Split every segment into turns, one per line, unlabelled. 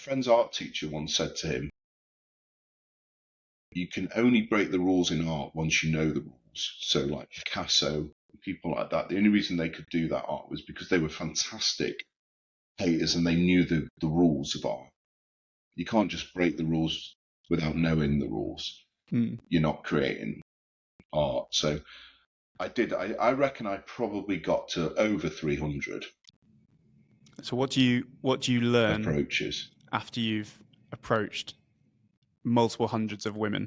friend's art teacher once said to him, you can only break the rules in art once you know the rules. So like Picasso, people like that, the only reason they could do that art was because they were fantastic painters and they knew the rules of art. You can't just break the rules without knowing the rules. You're not creating art. So I reckon I probably got to over 300.
So what do you learn
approaches
after you've approached multiple hundreds of women?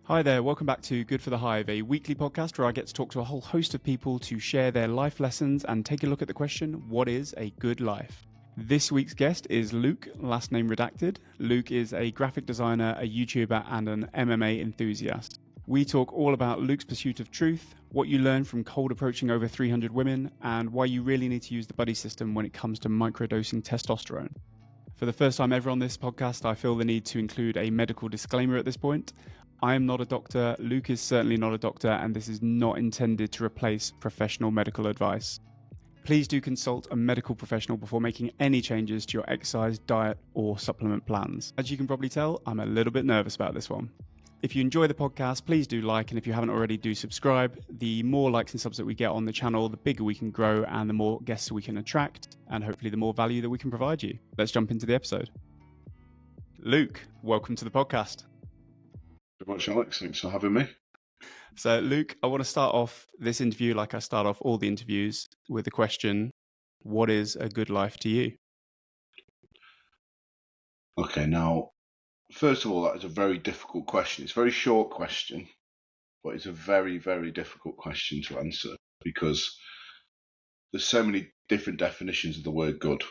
Hi there, welcome back to Good for the Hive, a weekly podcast where I get to talk to a whole host of people to share their life lessons and take a look at the question, what is a good life? This week's guest is Luke, last name Redacted. Luke is a graphic designer, a YouTuber, and an MMA enthusiast. We talk all about Luke's pursuit of truth, what you learn from cold approaching over 300 women, and why you really need to use the buddy system when it comes to microdosing testosterone. For the first time ever on this podcast, I feel the need to include a medical disclaimer at this point. I am not a doctor, Luke is certainly not a doctor, and this is not intended to replace professional medical advice. Please do consult a medical professional before making any changes to your exercise, diet, or supplement plans. As you can probably tell, I'm a little bit nervous about this one. If you enjoy the podcast, please do like, and if you haven't already, do subscribe. The more likes and subs that we get on the channel, the bigger we can grow and the more guests we can attract, and hopefully the more value that we can provide you. Let's jump into the episode. Luke, welcome to the podcast.
Very much, Alex. Thanks for having me.
So, Luke, I want to start off this interview like I start off all the interviews with the question, what is a good life to you?
Okay, now, first of all, that is a very difficult question. It's a very short question, but it's a very, very difficult question to answer because there's so many different definitions of the word good.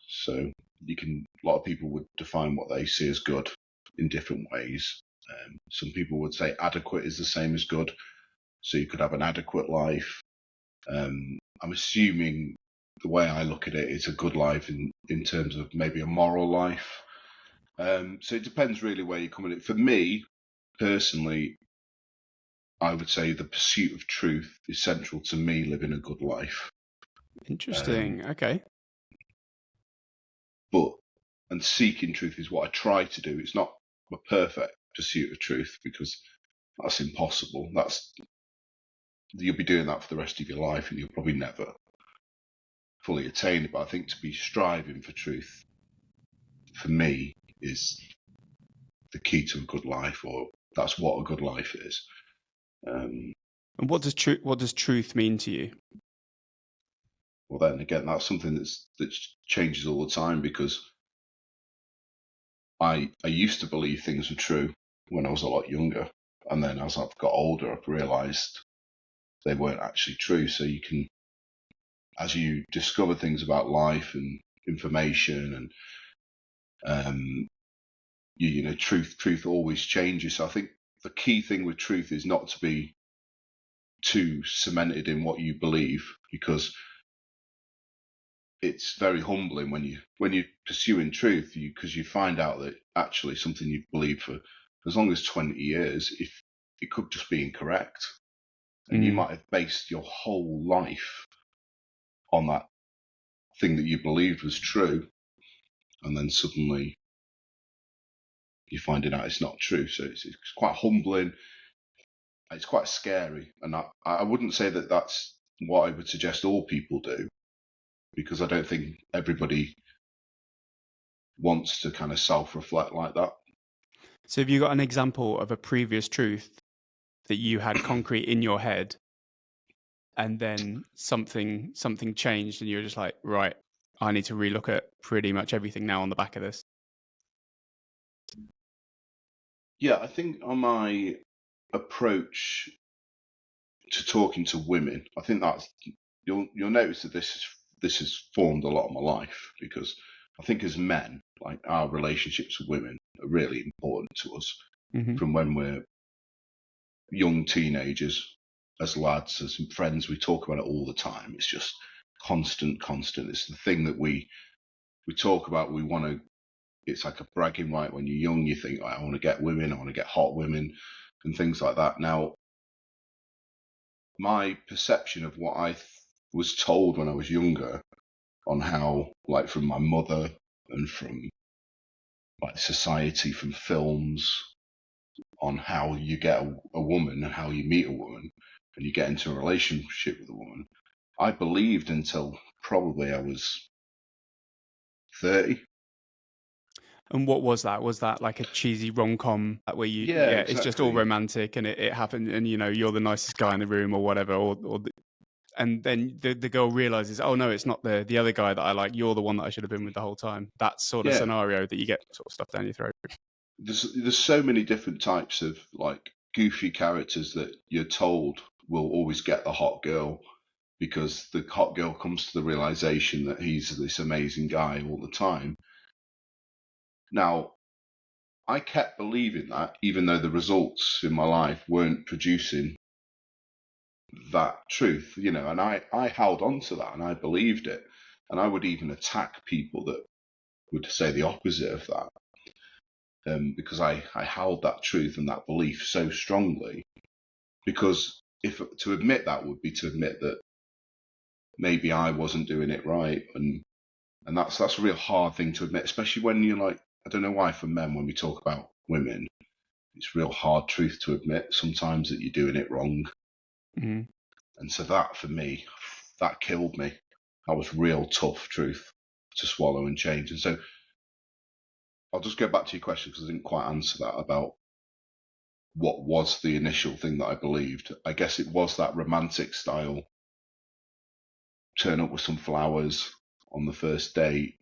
So a lot of people would define what they see as good in different ways. Some people would say adequate is the same as good. So you could have an adequate life. I'm assuming the way I look at it is a good life in terms of maybe a moral life. So it depends really where you come at it. For me, personally, I would say the pursuit of truth is central to me living a good life.
Interesting. Okay.
And seeking truth is what I try to do. It's not a perfect pursuit of truth because that's impossible. You'll be doing that for the rest of your life and you'll probably never fully attain it. But I think to be striving for truth, for me, is the key to a good life, or that's what a good life is.
And what does truth mean to you?
Well, then again, that's something that changes all the time because I used to believe things were true when I was a lot younger, and then as I've got older, I've realised they weren't actually true. So as you discover things about life and information, and truth always changes. So I think the key thing with truth is not to be too cemented in what you believe, because it's very humbling when you're pursuing truth, because you find out that actually something you've believed for as long as 20 years, if it could just be incorrect, and you might have based your whole life on that thing that you believed was true, and then suddenly you're finding out it's not true. So it's quite humbling. It's quite scary, and I wouldn't say that that's what I would suggest all people do, because I don't think everybody wants to kind of self-reflect like that.
So have you got an example of a previous truth that you had concrete in your head and then something changed and you were just like, right, I need to relook at pretty much everything now on the back of this?
Yeah, I think on my approach to talking to women, I think that's you'll notice that this has formed a lot of my life, because I think as men, like, our relationships with women are really important to us. From when we're young teenagers, as lads, as friends, we talk about it all the time. It's just constant. It's the thing that we talk about. We want to it's like a bragging right. When you're young, you think, I want to get women, I want to get hot women and things like that. Now, my perception of what I was told when I was younger on how, like from my mother and from like society, from films, on how you get a woman and how you meet a woman and you get into a relationship with a woman, I believed until probably I was 30.
And what was that? Was that like a cheesy rom-com where
Yeah,
it's just all
exactly.
romantic and it happened and you're the nicest guy in the room or whatever, and then the girl realizes, oh no, it's not the other guy that I like. You're the one that I should have been with the whole time. That sort of
Yeah,
scenario that you get sort of stuff down your throat.
there's so many different types of like goofy characters that you're told will always get the hot girl, because the hot girl comes to the realization that he's this amazing guy all the time. Now, I kept believing that, even though the results in my life weren't producing that truth, and I held on to that and I believed it. And I would even attack people that would say the opposite of that, because I held that truth and that belief so strongly. Because if to admit that would be to admit that maybe I wasn't doing it right, and that's a real hard thing to admit, especially when you're like, I don't know why for men, when we talk about women, it's a real hard truth to admit sometimes that you're doing it wrong.
Mm-hmm.
And so that for me, that killed me. That was real tough truth to swallow and change. And so I'll just go back to your question, because I didn't quite answer that about what was the initial thing that I believed. I guess it was that romantic style, turn up with some flowers on the first date,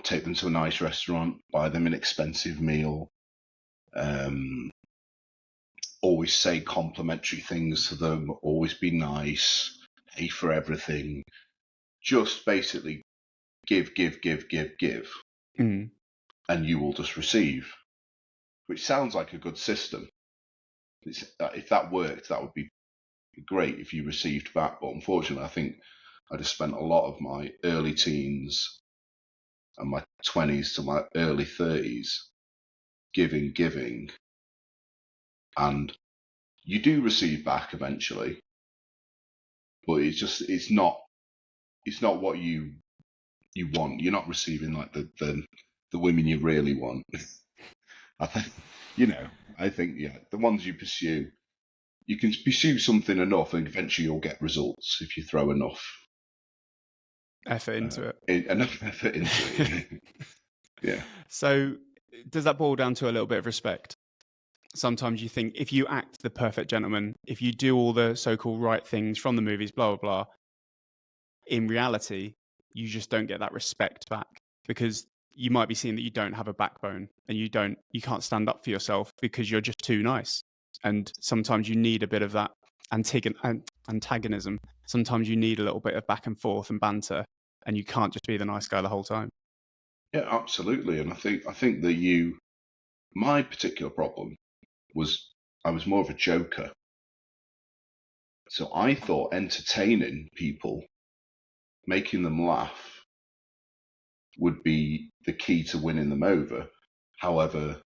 take them to a nice restaurant, buy them an expensive meal, always say complimentary things to them, always be nice, pay for everything, just basically give,
Mm-hmm.
and you will just receive, which sounds like a good system. If that worked, that would be great if you received back. But unfortunately, I think I just spent a lot of my early teens and my 20s to my early 30s giving, and you do receive back eventually, but it's not what you want. You're not receiving like the women you really want. I think the ones you pursue, you can pursue something enough and eventually you'll get results if you throw enough
Effort into it.
enough effort into it. Yeah.
So does that boil down to a little bit of respect? Sometimes you think if you act the perfect gentleman, if you do all the so-called right things from the movies, blah, blah, blah, in reality, you just don't get that respect back, because you might be seeing that you don't have a backbone and you can't stand up for yourself because you're just too nice. And sometimes you need a bit of that antagonism. Sometimes you need a little bit of back and forth and banter, and you can't just be the nice guy the whole time.
Yeah, absolutely. And I think that my particular problem was I was more of a joker. So I thought entertaining people, making them laugh, would be the key to winning them over. However,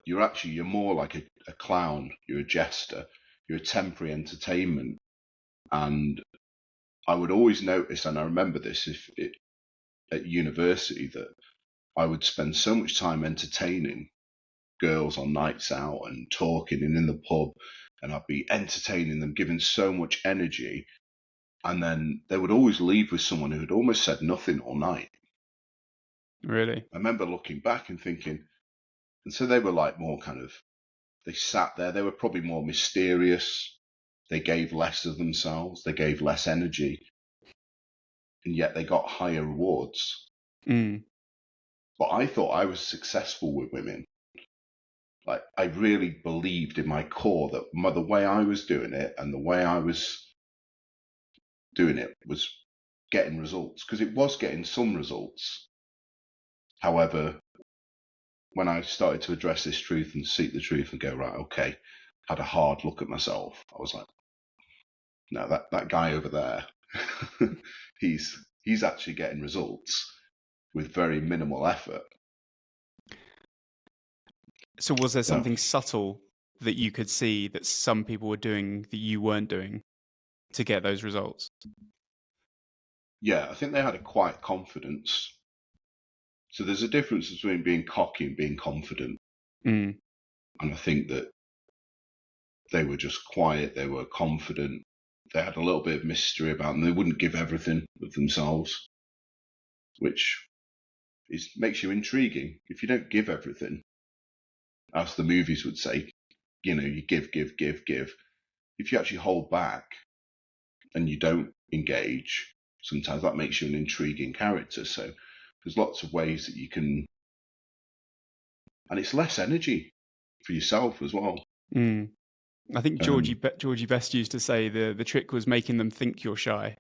you're more like a clown, you're a jester, you're a temporary entertainment. And I would always notice, and I remember this at university, that I would spend so much time entertaining girls on nights out and talking and in the pub, and I'd be entertaining them, giving so much energy, and then they would always leave with someone who had almost said nothing all night.
Really?
I remember looking back and thinking, and so they were like more kind of, they sat there, they were probably more mysterious, they gave less of themselves, they gave less energy, and yet they got higher rewards.
Mm.
But I thought I was successful with women. Like, I really believed in my core that the way I was doing it and the way I was doing it was getting results, because it was getting some results. However, when I started to address this truth and seek the truth and go, right, okay, had a hard look at myself, I was like, no, that guy over there, he's actually getting results. with very minimal effort.
So was there something subtle that you could see that some people were doing that you weren't doing to get those results?
Yeah, I think they had a quiet confidence. So there's a difference between being cocky and being confident.
Mm.
And I think that they were just quiet, they were confident, they had a little bit of mystery about them. They wouldn't give everything of themselves, which makes you intriguing. If you don't give everything, as the movies would say, you give. If you actually hold back and you don't engage, sometimes that makes you an intriguing character. So there's lots of ways that you can, and it's less energy for yourself as well.
Mm. I think Georgie Best used to say the trick was making them think you're shy.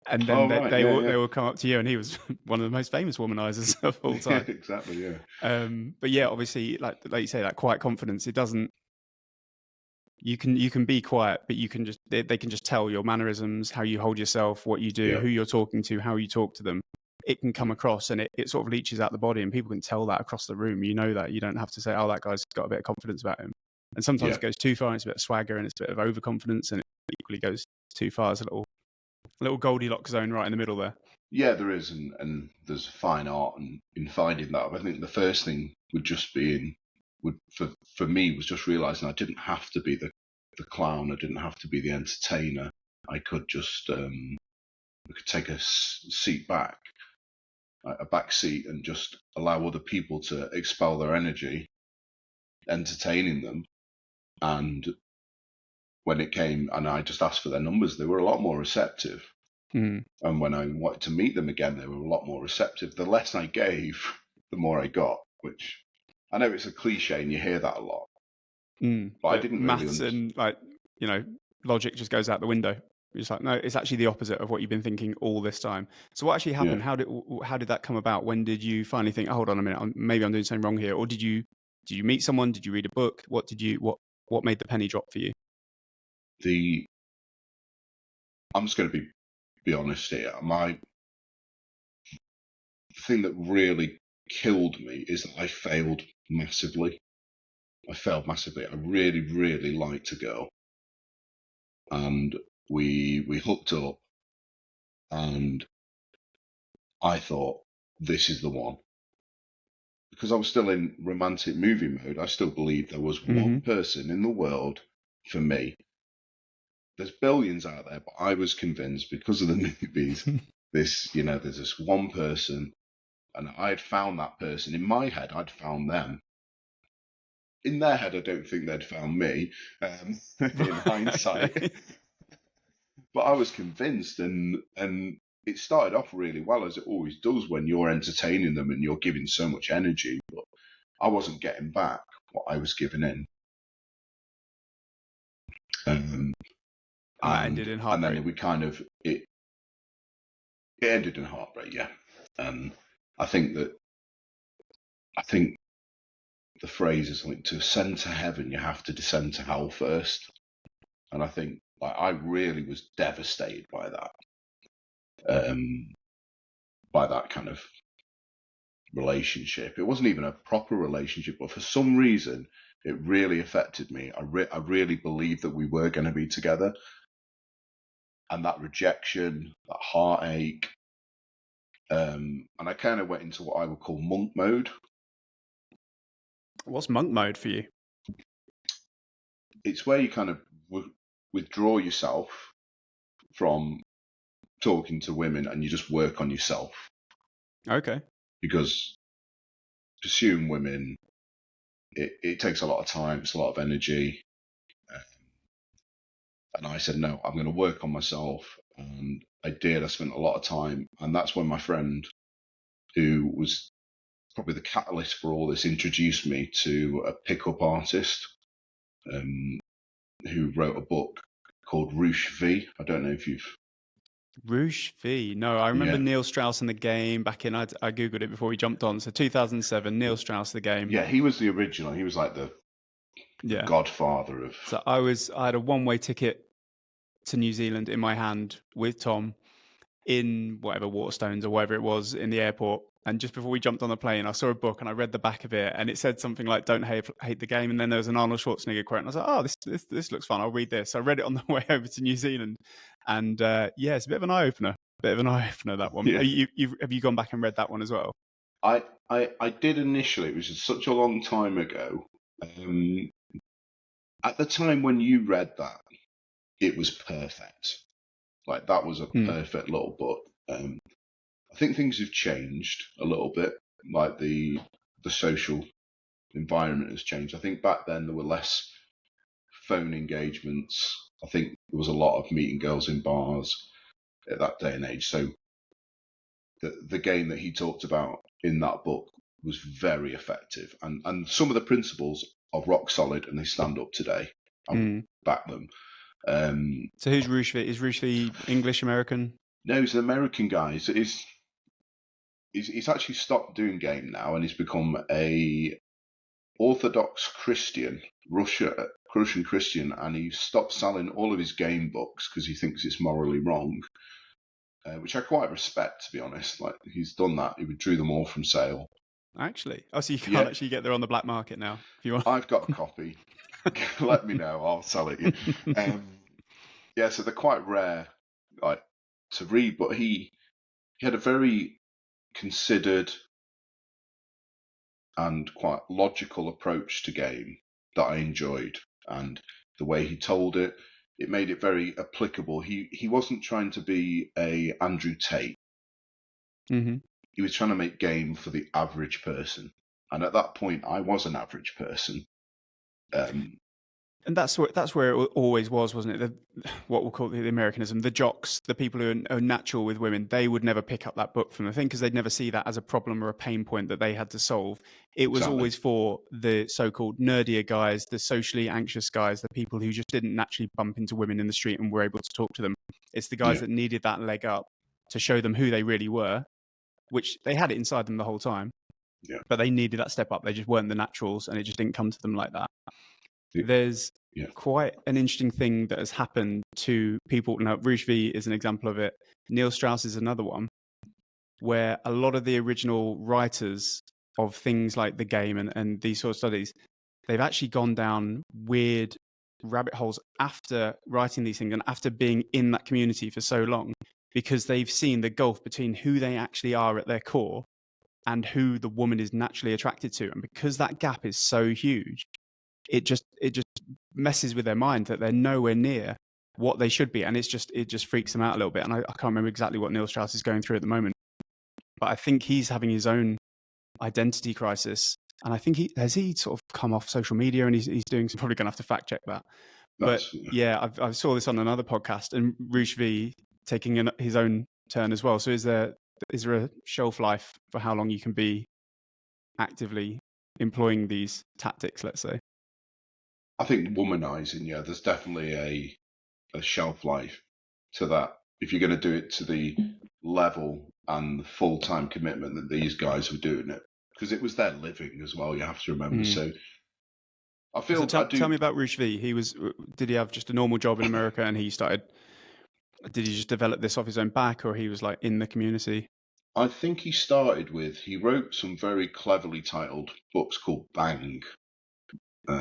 And then they will come up to you, and he was one of the most famous womanizers of all time.
Exactly, yeah.
But yeah, obviously, like you say, that quiet confidence. It doesn't. You can be quiet, but you can they can just tell your mannerisms, how you hold yourself, what you do, who you're talking to, how you talk to them. It can come across, and it sort of leaches out the body, and people can tell that across the room. You know that. You don't have to say, "Oh, that guy's got a bit of confidence about him." And sometimes it goes too far, and it's a bit of swagger, and it's a bit of overconfidence, and it equally goes too far as a little Goldilocks zone right in the middle there.
Yeah, there is, and there's fine art in finding that. I think the first thing would just be for me was just realizing I didn't have to be the clown. I didn't have to be the entertainer. I could just I could take a seat back, a back seat, and just allow other people to expel their energy, entertaining them. And when it came, and I just asked for their numbers, they were a lot more receptive.
Mm.
And when I wanted to meet them again, they were a lot more receptive. The less I gave, the more I got, which I know it's a cliche and you hear that a lot. But I didn't
maths and logic just goes out the window. You're just like, no, it's actually the opposite of what you've been thinking all this time. So what actually happened? Yeah. How did that come about? When did you finally think, oh, hold on a minute, maybe I'm doing something wrong here? Or did you meet someone? Did you read a book? What made the penny drop for you?
I'm just going to be honest here. The thing that really killed me is that I failed massively. I really, really liked a girl, and we hooked up, and I thought, this is the one. Because I was still in romantic movie mode, I still believed there was one person in the world for me. There's billions out there, but I was convinced because of the movies, there's this one person, and I'd found that person. In my head, I'd found them. In their head, I don't think they'd found me, in hindsight. But I was convinced, and it started off really well, as it always does when you're entertaining them and you're giving so much energy. But I wasn't getting back what I was giving in. And
that ended in heartbreak.
And then we kind of it ended in heartbreak, yeah. And I think the phrase is like, to ascend to heaven, you have to descend to hell first. And I think I really was devastated by that kind of relationship. It wasn't even a proper relationship, but for some reason, it really affected me. I really believed that we were going to be together. And that rejection, that heartache, and I kind of went into what I would call monk mode.
What's monk mode for you?
It's where you kind of withdraw yourself from talking to women and you just work on yourself.
Okay.
Because pursuing women, it takes a lot of time, it's a lot of energy. And I said, no, I'm going to work on myself. And I did. I spent a lot of time. And that's when my friend, who was probably the catalyst for all this, introduced me to a pickup artist who wrote a book called Roosh V. I don't know if you've...
Roosh V. No, I remember Neil Strauss in The Game back in, I Googled it before we jumped on. So 2007, Neil Strauss, The Game.
Yeah, he was the original. He was like the godfather of...
So I had a one-way ticket to New Zealand in my hand with Tom. in whatever Waterstones or wherever it was in the airport. And just before we jumped on the plane, I saw a book and I read the back of it, and it said something like "Don't hate the game." And then there was an Arnold Schwarzenegger quote, and I was like, "Oh, this looks fun. I'll read this." So I read it on the way over to New Zealand, and yeah, it's a bit of an eye opener. That one.
Yeah.
Have you gone back and read that one as well?
I did initially. It was just such a long time ago. At the time when you read that, it was perfect. Like that was a perfect little book. I think things have changed a little bit. Like the social environment has changed. I think back then there were less phone engagements. I think there was a lot of meeting girls in bars at that day and age. So the game that he talked about in that book was very effective, and some of the principles are rock solid and they stand up today. I would back them.
So who's Roosh V? Is Roosh V English American?
No, he's an American guy. He's actually stopped doing game now, and he's become a Orthodox Christian, Russian Christian, and he stopped selling all of his game books because he thinks it's morally wrong, which I quite respect, to be honest. Like he's done that. He withdrew them all from sale.
Actually, so you can't actually get there on the black market now. If you want,
I've got a copy. Let me know. I'll sell it you. Yeah, so they're quite rare, like to read. But he had a very considered and quite logical approach to game that I enjoyed, and the way he told it made it very applicable. He wasn't trying to be a Andrew Tate. He was trying to make game for the average person, and at that point I was an average person.
And that's where it always was, wasn't it? What we'll call the Americanism, the jocks, the people who are natural with women, they would never pick up that book from the thing because they'd never see that as a problem or a pain point that they had to solve. It was always for the so-called nerdier guys, the socially anxious guys, the people who just didn't naturally bump into women in the street and were able to talk to them. It's the guys that needed that leg up to show them who they really were, which they had it inside them the whole time.
Yeah.
But they needed that step up. They just weren't the naturals, and it just didn't come to them like that. There's quite an interesting thing that has happened to people. Now, Roosh V is an example of it. Neil Strauss is another one, where a lot of the original writers of things like the game and these sort of studies, they've actually gone down weird rabbit holes after writing these things and after being in that community for so long, because they've seen the gulf between who they actually are at their core and who the woman is naturally attracted to. And because that gap is so huge, it just messes with their mind that they're nowhere near what they should be, and it just freaks them out a little bit. And I can't remember exactly what Neil Strauss is going through at the moment, but I think he's having his own identity crisis, and I think he sort of come off social media, and he's doing some. Probably going to have to fact check that. But yeah, I saw this on another podcast, and Roosh V taking his own turn as well. So is there a shelf life for how long you can be actively employing these tactics, let's say?
I think womanizing, there's definitely a shelf life to that. If you're going to do it to the level and the full-time commitment that these guys were doing it, because it was their living as well, you have to remember. So I feel...
Tell me about Roosh V. Did he have just a normal job in America, and did he just develop this off his own back, or he was like in the community?
I think he wrote some very cleverly titled books called Bang.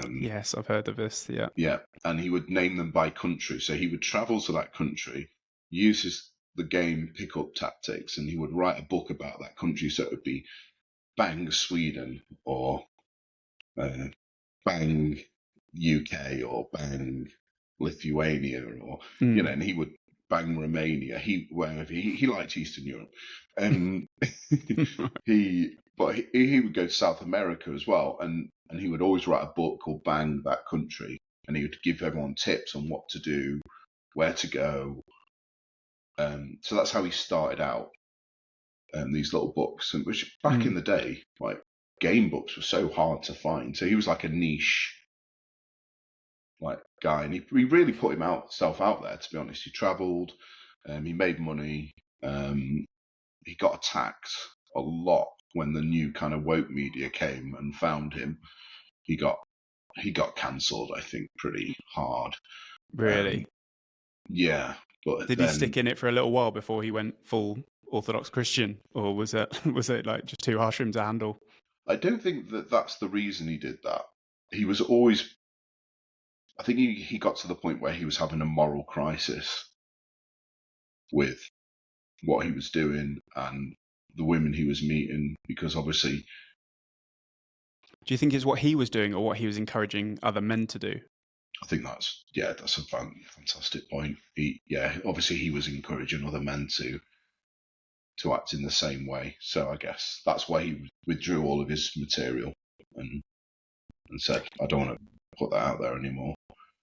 Yes, I've heard of this.
Yeah, and he would name them by country. So he would travel to that country, use the game pickup tactics, and he would write a book about that country. So it would be Bang Sweden, or Bang UK, or Bang Lithuania, or and he would bang Romania. Wherever he liked Eastern Europe, he would go to South America as well, and he would always write a book called Bang That Country, and he would give everyone tips on what to do, where to go. So that's how he started out. These little books, which back in the day, like game books were so hard to find. So he was like a niche guy, and he really put himself out there, to be honest. He travelled, he made money, he got attacked a lot when the new kind of woke media came and found him. He got cancelled, I think, pretty hard.
Really?
Yeah, But
Did he
then
stick in it for a little while before he went full Orthodox Christian, or was it like just too harsh for him to handle?
I don't think that that's the reason he did that. He was always, I think he got to the point where he was having a moral crisis with what he was doing and the women he was meeting, because obviously,
Do you think it's what he was doing or what he was encouraging other men to do?
I think that's a fantastic point. Obviously he was encouraging other men to act in the same way. So I guess that's why he withdrew all of his material and said, I don't want to put that out there anymore.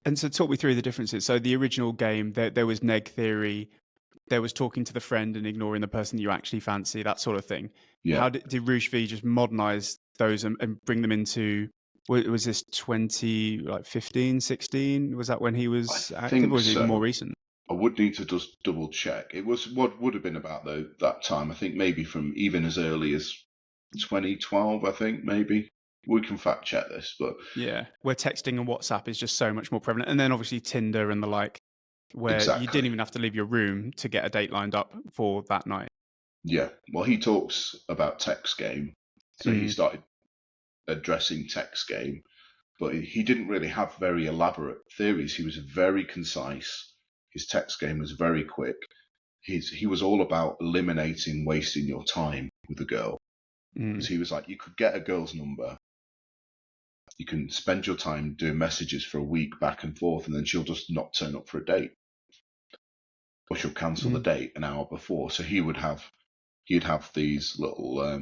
And so talk me through the differences. So the original game, there was neg theory, there was talking to the friend and ignoring the person you actually fancy, that sort of thing.
Yeah.
How did Roosh V just modernize those and bring them into, was this 15, 16? Was that when he was active, or was it even more recent?
I would need to just double check. It was what would have been about that time. I think maybe from even as early as 2012, I think maybe. We can fact check this, but
yeah, where texting and WhatsApp is just so much more prevalent. And then obviously Tinder and the like, where you didn't even have to leave your room to get a date lined up for that night.
Yeah, well, he talks about text game. So he started addressing text game, but he didn't really have very elaborate theories. He was very concise. His text game was very quick. He was all about eliminating wasting your time with a girl. Because he was like, you could get a girl's number, you can spend your time doing messages for a week back and forth, and then she'll just not turn up for a date, or she'll cancel the date an hour before. So he'd have these little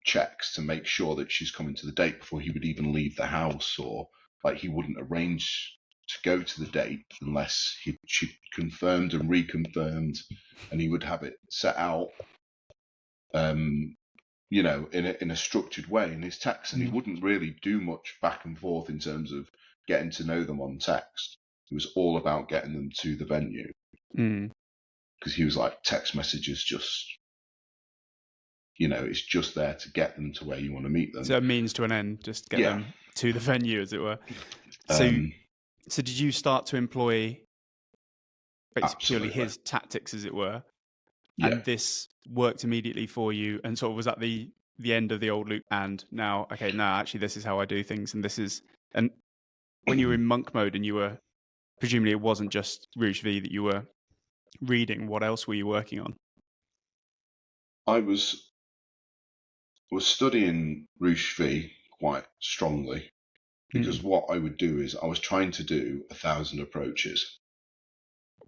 checks to make sure that she's coming to the date before he would even leave the house, or like he wouldn't arrange to go to the date unless she confirmed and reconfirmed, and he would have it set out in a structured way in his text, and he wouldn't really do much back and forth in terms of getting to know them on text. It was all about getting them to the venue, because he was like, text messages just, it's just there to get them to where you want to meet them.
So a means to an end, just get them to the venue, as it were. So did you start to employ basically purely his tactics, as it were? Yeah. And this worked immediately for you, and sort of was at the end of the old loop, and now, okay, no, actually this is how I do things, and when you were in monk mode and you were, presumably it wasn't just Roosh V that you were reading, what else were you working on?
I was studying Roosh V quite strongly, because what I would do is I was trying to do 1,000 approaches.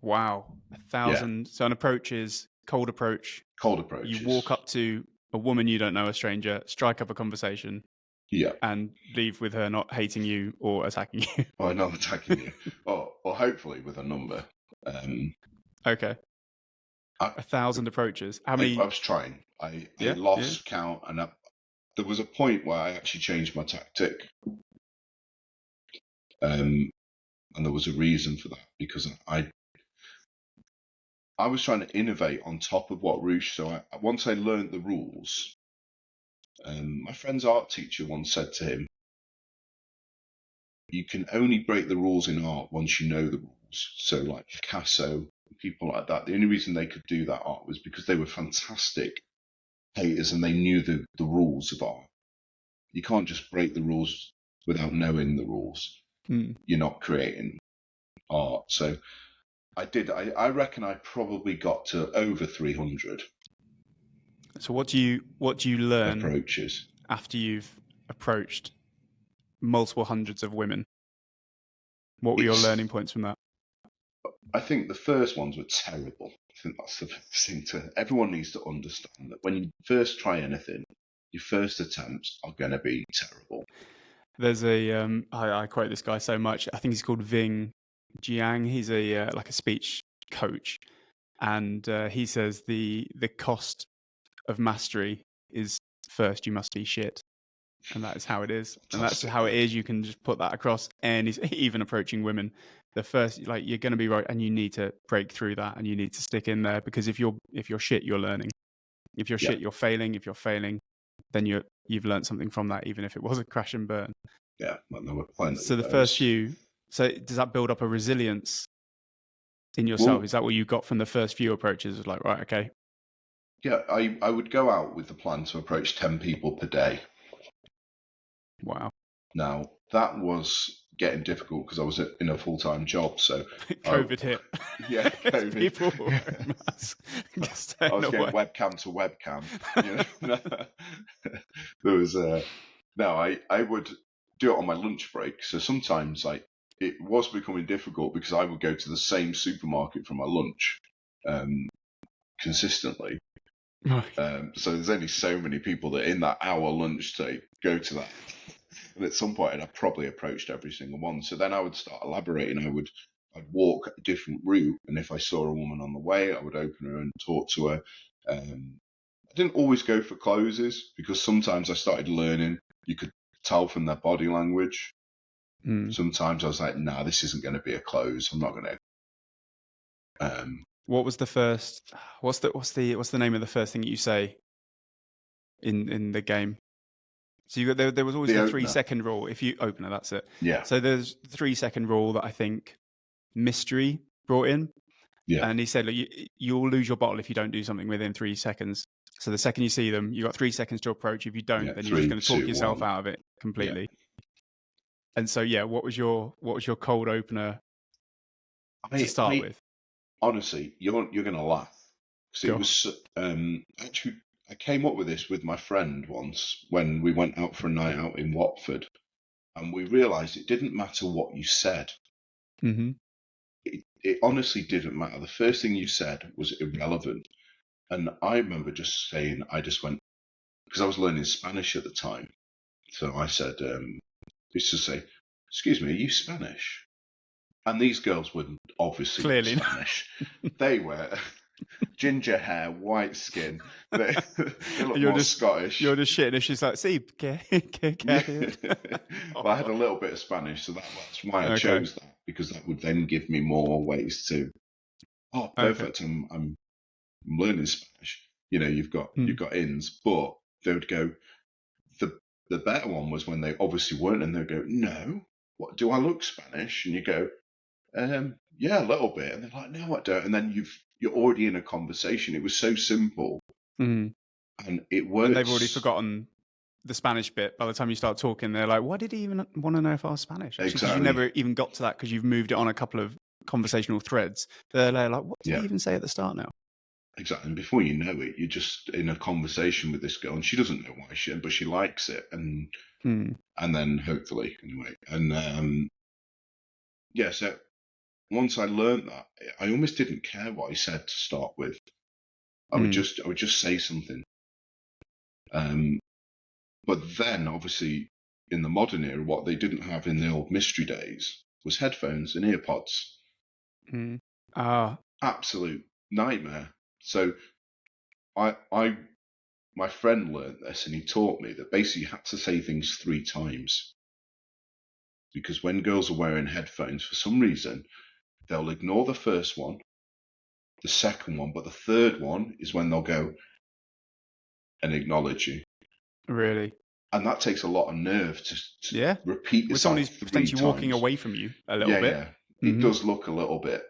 Wow, 1,000. So an approach is cold approach.
Cold approaches.
You walk up to a woman you don't know, a stranger, strike up a conversation.
Yeah.
And leave with her not hating you or attacking you.
Or not attacking you. or hopefully with a number.
Okay. 1,000 approaches. How many?
I was trying. I lost count, and there was a point where I actually changed my tactic. And there was a reason for that, because I was trying to innovate on top of what Roosh. So once I learned the rules, my friend's art teacher once said to him, you can only break the rules in art once you know the rules. So like Picasso, people like that, the only reason they could do that art was because they were fantastic painters and they knew the rules of art. You can't just break the rules without knowing the rules. You're not creating art. So I reckon I probably got to over 300.
So what do you learn
approaches
after you've approached multiple hundreds of women? What were your learning points from that?
I think the first ones were terrible. I think that's the thing everyone needs to understand, that when you first try anything, your first attempts are going to be terrible.
There's I quote this guy so much. I think he's called Ving Jiang. He's a speech coach, and he says the cost of mastery is first you must be shit, and that is how it is. And that's how it is. You can just put that across, and even approaching women. The first, you're going to be right, and you need to break through that, and you need to stick in there, because if you're shit, you're learning. If you're shit, you're failing. If you're failing, then you've learned something from that, even if it was a crash and burn.
Yeah, well, there were plenty.
So the first few. So does that build up a resilience in yourself?
Well,
Is that what you got from the first few approaches? It's like, right, okay.
yeah, I would go out with the plan to approach 10 people per day.
Wow.
Now, that was getting difficult because I was in a full-time job. So,
COVID hit.
yeah, COVID.
People were wearing masks.
I was going webcam to webcam. There was I would do it on my lunch break. So sometimes it was becoming difficult because I would go to the same supermarket for my lunch consistently. So there's only so many people that in that hour lunch to go to that. And at some point, I'd probably approached every single one. So then I would start elaborating. I'd walk a different route, and if I saw a woman on the way, I would open her and talk to her. I didn't always go for closes because sometimes I started learning. You could tell from their body language. Sometimes I was like, "Nah, this isn't going to be a close. I'm not going to."
What was the first? What's the name of the first thing you say in the game? So you got there was always the 3-second rule. If you opener, that's it.
Yeah.
So there's the 3-second rule that I think Mystery brought in.
Yeah.
And he said, look, you'll lose your bottle if you don't do something within 3 seconds. So the second you see them, you've got 3 seconds to approach. If you don't, then you're just going to talk yourself out of it completely. Yeah. And so, what was your cold opener to start with?
Honestly, you're going to laugh. Because it was actually, I came up with this with my friend once when we went out for a night out in Watford, and we realised it didn't matter what you said.
Mm-hmm.
It honestly didn't matter. The first thing you said was irrelevant. And I remember just saying, I just went, because I was learning Spanish at the time. So I said, used to say, "Excuse me, are you Spanish?" And these girls were obviously
clearly
Spanish. They were ginger hair, white skin. They look more Scottish.
You're just shitting if she's like, see,
Well, I had a little bit of Spanish, so that's why I chose that, because that would then give me more ways to, perfect, I'm learning Spanish. You've got ins, but they would go, the better one was when they obviously weren't, and they'd go, "No, what, do I look Spanish?" And you go, "Yeah, a little bit." And they're like, "No, I don't." And then you're already in a conversation. It was so simple, and it works.
And they've already forgotten the Spanish bit. By the time you start talking, they're like, "Why did he even want to know if I was Spanish?" Actually, because you never even got to that because you've moved it on a couple of conversational threads. They're like, "What did he even say at the start now?"
Exactly. And before you know it, you're just in a conversation with this girl, and she doesn't know why but she likes it, and then hopefully anyway, and so once I learned that, I almost didn't care what I said to start with. I would just say something. But then obviously in the modern era, what they didn't have in the old mystery days was headphones and earpods. Absolute nightmare. So my friend learned this, and he taught me that basically you had to say things 3 times. Because when girls are wearing headphones, for some reason, they'll ignore the first one, the second one, but the third one is when they'll go and acknowledge you.
Really?
And that takes a lot of nerve to repeat yourself.
With someone who's potentially walking away from you a little bit.
Yeah. It does look a little bit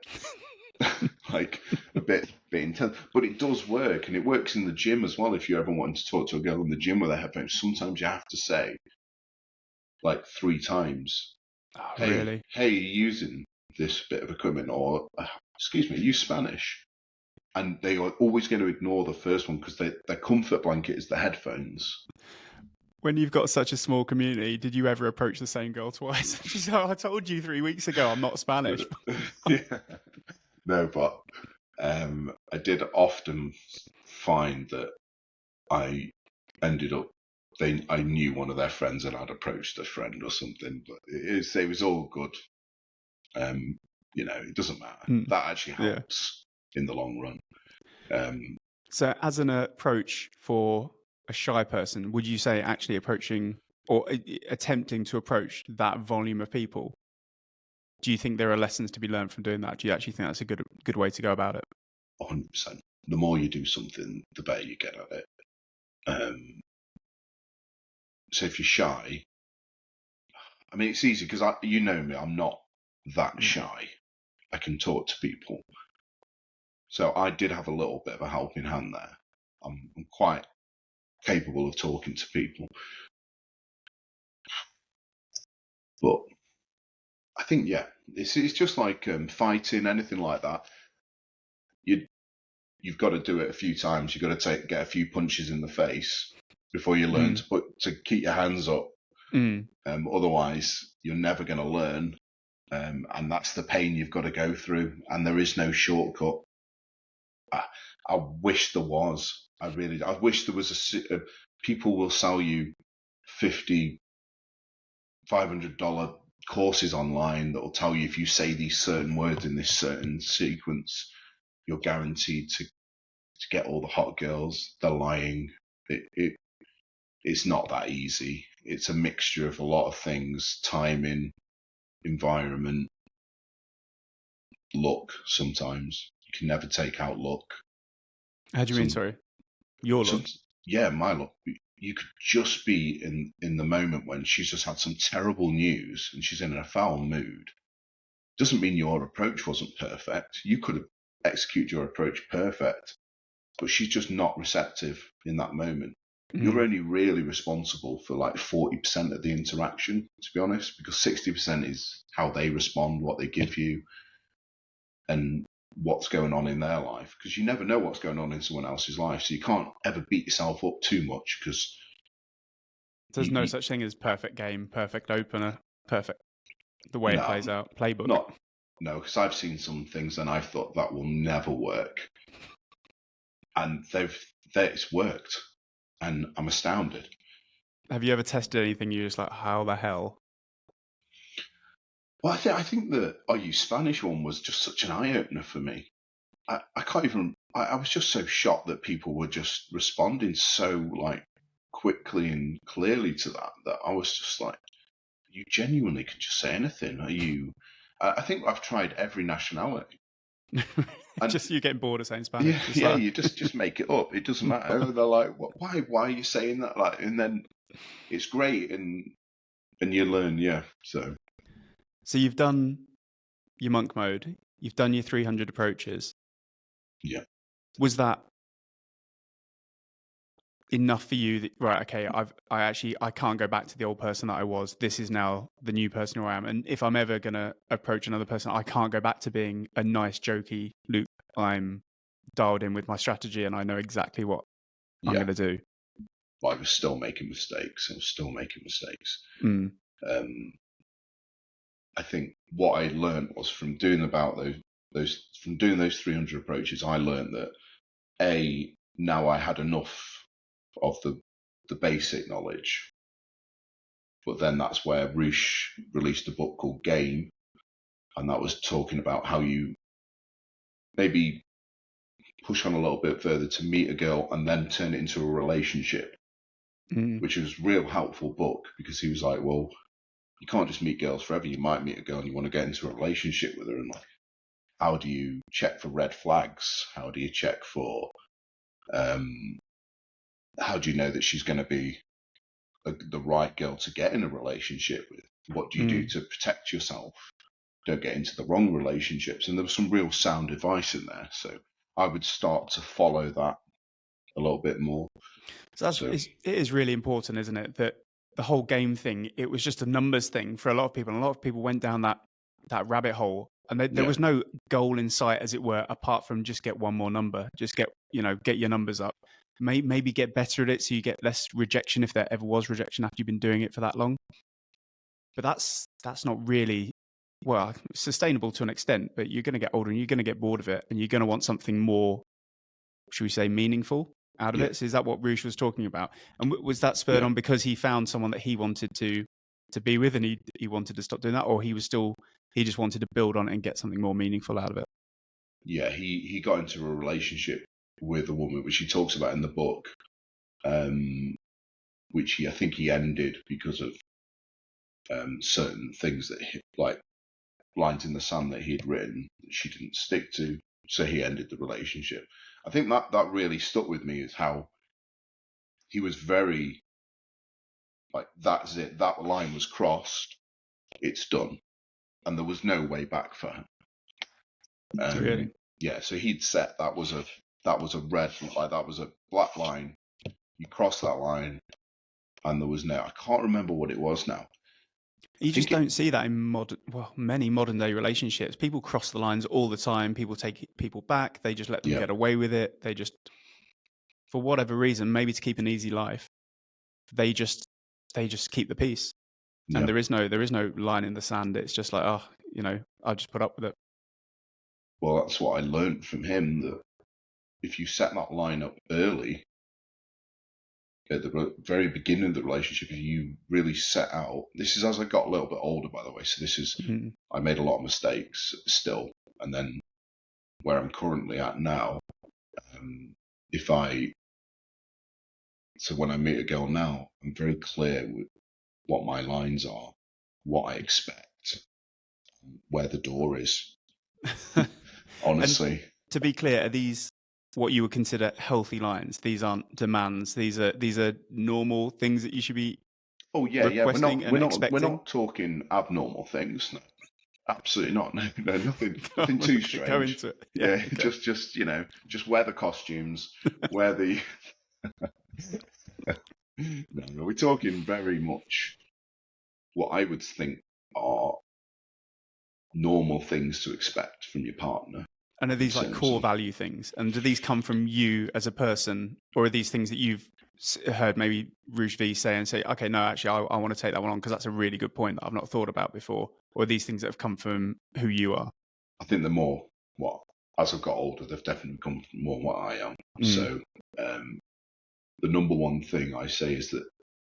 like a bit intense, but it does work, and it works in the gym as well. If you ever want to talk to a girl in the gym with a headphones, sometimes you have to say like 3 times,
really?
Hey, you're using this bit of equipment, or excuse me, are you Spanish? And they are always going to ignore the first one because their comfort blanket is the headphones.
When you've got such a small community, did you ever approach the same girl twice? She's like, I told you 3 weeks ago I'm not Spanish.
No, but I did often find that I ended up, I knew one of their friends and I'd approached a friend or something, but it was all good. It doesn't matter. That actually helps in the long run.
So as an approach for a shy person, would you say actually approaching or attempting to approach that volume of people, do you think there are lessons to be learned from doing that? Do you actually think that's a good way to go about it?
100%. The more you do something, the better you get at it. So if you're shy, I mean, it's easy because you know me, I'm not that shy. I can talk to people. So I did have a little bit of a helping hand there. I'm quite capable of talking to people. But I think, yeah, it's just like fighting, anything like that. You've got to do it a few times. You've got to get a few punches in the face before you learn to keep your hands up. Otherwise, you're never going to learn. And that's the pain you've got to go through. And there is no shortcut. I wish there was. I wish there was people will sell you $500 courses online that will tell you if you say these certain words in this certain sequence, you're guaranteed to get all the hot girls. They're lying. It's not that easy. It's a mixture of a lot of things: timing, environment, luck. Sometimes you can never take out luck.
How do you mean? Sorry, your luck?
Yeah, my luck. You could just be in the moment when she's just had some terrible news and she's in a foul mood. Doesn't mean your approach wasn't perfect. You could have executed your approach perfect, but she's just not receptive in that moment. You're only really responsible for like 40% of the interaction, to be honest, because 60% is how they respond, what they give you, and what's going on in their life. Because you never know what's going on in someone else's life, so you can't ever beat yourself up too much. Because
there's no such thing as perfect game, perfect opener, perfect the way it plays out, playbook.
No, because I've seen some things and I've thought that will never work, and it's worked. And I'm astounded.
Have you ever tested anything you're just like, how the hell?
Well, I think the Spanish one was just such an eye-opener for me. I can't even... I was just so shocked that people were just responding so like quickly and clearly to that I was just like, you genuinely can just say anything. Are you... I think I've tried every nationality.
Just you getting bored of saying Spanish.
Yeah, you just make it up. It doesn't matter. They're like, why are you saying that? Like, and then it's great, and you learn. Yeah. So
you've done your monk mode. You've done your 300 approaches.
Yeah.
Was that enough for you? Right. Okay. I can't go back to the old person that I was. This is now the new person who I am. And if I'm ever going to approach another person, I can't go back to being a nice, jokey Luke. I'm dialed in with my strategy and I know exactly what I'm going to do.
But I was still making mistakes. I think what I learned was from doing those 300 approaches, I learned that now I had enough of the basic knowledge. But then that's where Roosh released a book called Game, and that was talking about how you maybe push on a little bit further to meet a girl and then turn it into a relationship, which was a real helpful book, because he was like, well, you can't just meet girls forever. You might meet a girl and you want to get into a relationship with her, and like, how do you check for red flags? How do you check for how do you know that she's going to be the right girl to get in a relationship with? What do you do to protect yourself? Don't get into the wrong relationships. And there was some real sound advice in there. So I would start to follow that a little bit more.
It is really important, isn't it? That the whole game thing, it was just a numbers thing for a lot of people. And a lot of people went down that rabbit hole. And there was no goal in sight, as it were, apart from just get one more number. Just get your numbers up. Maybe get better at it so you get less rejection, if there ever was rejection after you've been doing it for that long. But that's not really, well, sustainable to an extent, but you're going to get older and you're going to get bored of it, and you're going to want something more, should we say, meaningful out of it. So is that what Roosh was talking about? And was that spurred on because he found someone that he wanted to be with, and he wanted to stop doing that, or he just wanted to build on it and get something more meaningful out of it?
Yeah, he got into a relationship with a woman, which he talks about in the book, which I think he ended because of certain things that like lines in the sand that he'd written that she didn't stick to, so he ended the relationship. I think that really stuck with me, is how he was very like, that's it, that line was crossed, it's done, and there was no way back for him.
Really?
Yeah, so he'd set that was a red, like that was a black line. You cross that line, and there was no. I can't remember what it was now.
You just don't see that in many modern day relationships. People cross the lines all the time. People take people back. They just let them get away with it. They just, for whatever reason, maybe to keep an easy life, they just keep the peace. And there is no line in the sand. It's just like, I'll just put up with it.
Well, that's what I learned from him, that if you set that line up early, at the very beginning of the relationship, if you really set out, this is as I got a little bit older, by the way, so this is, I made a lot of mistakes still, and then where I'm currently at now, so when I meet a girl now, I'm very clear with what my lines are, what I expect, where the door is. Honestly.
And to be clear, are these what you would consider healthy lines? These aren't demands. These are normal things that you should be requesting and expecting?
We're not talking abnormal things. No. Absolutely not. No, nothing too strange.
Go into it.
Yeah, okay. just wear the costumes, wear the. No, we're talking very much what I would think are normal things to expect from your partner.
And are these like core value things? And do these come from you as a person, or are these things that you've heard maybe Roosh V say, okay, no, actually, I want to take that one on because that's a really good point that I've not thought about before? Or are these things that have come from who you are?
I think as I've got older, they've definitely come from more what I am. So the number one thing I say is that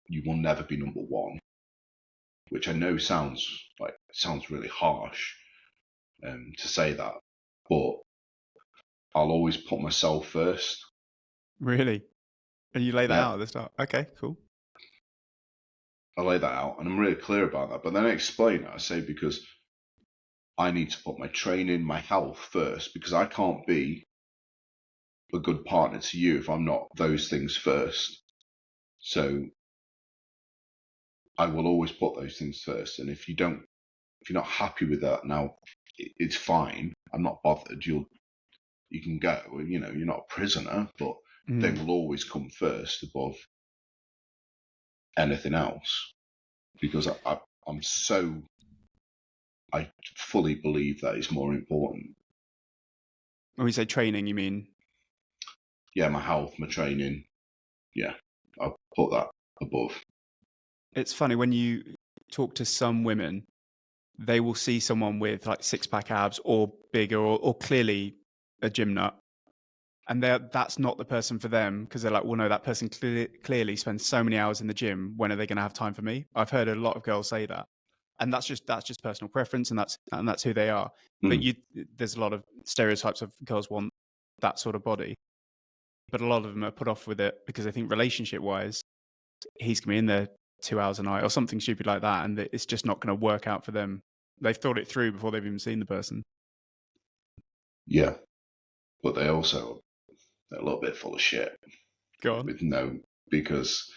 you will never be number one, which I know sounds really harsh to say that, but I'll always put myself first.
Really? And you lay that out at the start? Okay, cool.
I lay that out, and I'm really clear about that. But then I explain it. I say, because I need to put my training, my health first, because I can't be a good partner to you if I'm not those things first. So I will always put those things first. And if you're not happy with that, now it's fine. I'm not bothered. You can go. You're not a prisoner, but they will always come first above anything else, because I fully believe that is more important.
When we say training, you mean?
Yeah, my health, my training. Yeah, I'll put that above.
It's funny, when you talk to some women, they will see someone with like six-pack abs or bigger or clearly a gym nut, and that's not the person for them, because they're like, well, no, that person clearly spends so many hours in the gym. When are they going to have time for me? I've heard a lot of girls say that, and that's just personal preference, and that's who they are. But there's a lot of stereotypes of girls want that sort of body, but a lot of them are put off with it because they think relationship-wise, he's going to be in there 2 hours a night or something stupid like that, and it's just not going to work out for them. They've thought it through before they've even seen the person.
Yeah, but they're a little bit full of shit.
Go on.
Because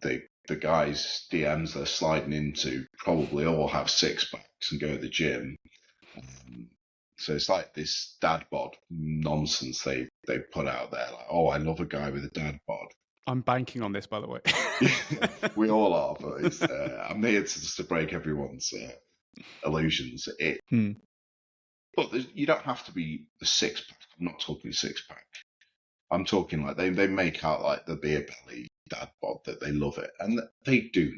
the guys' DMs they're sliding into probably all have six packs and go to the gym. So it's like this dad bod nonsense they put out there. Like, oh, I love a guy with a dad bod.
I'm banking on this, by the way.
We all are, but I'm here to break everyone's illusions. But you don't have to be the six pack. I'm not talking six pack. I'm talking like they make out like the beer belly dad bod, that they love it, and they do.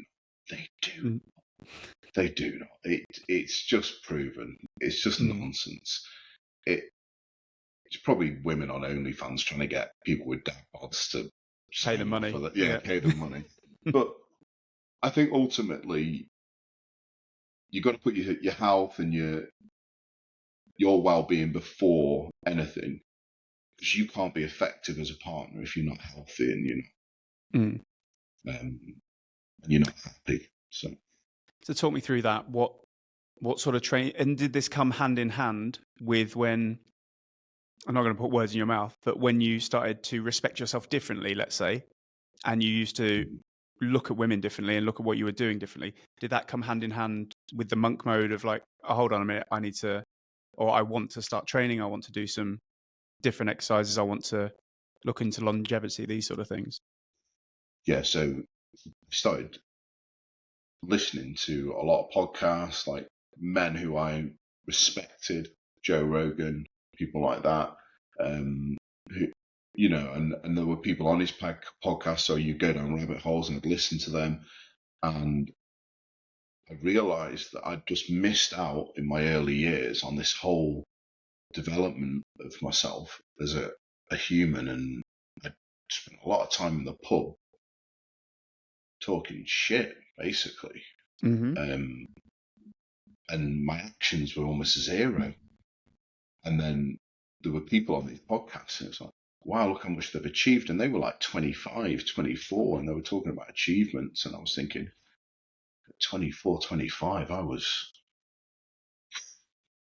They do. They do not. It's just proven. It's just nonsense. It's probably women on OnlyFans trying to get people with dad bods to
pay them money.
Pay them money. But I think ultimately you've got to put your health and your well-being before anything, because you can't be effective as a partner if you're not healthy and you're not happy. So
talk me through that. What sort of training, and did this come hand in hand with when, I'm not going to put words in your mouth, but when you started to respect yourself differently, let's say, and you used to look at women differently and look at what you were doing differently. Did that come hand in hand with the monk mode of like, oh, hold on a minute, I want to start training, I want to do some different exercises, I want to look into longevity, these sort of things?
Yeah, so I started listening to a lot of podcasts, like men who I respected, Joe Rogan, people like that, who, and there were people on his podcast, so you go down rabbit holes and I'd listen to them, and I realized that I'd just missed out in my early years on this whole development of myself as a human, and I spent a lot of time in the pub talking shit, basically.
Mm-hmm.
And my actions were almost zero. And then there were people on these podcasts, and it's like, wow, look how much they've achieved. And they were like 25, 24, and they were talking about achievements. And I was thinking, at 24, 25, I was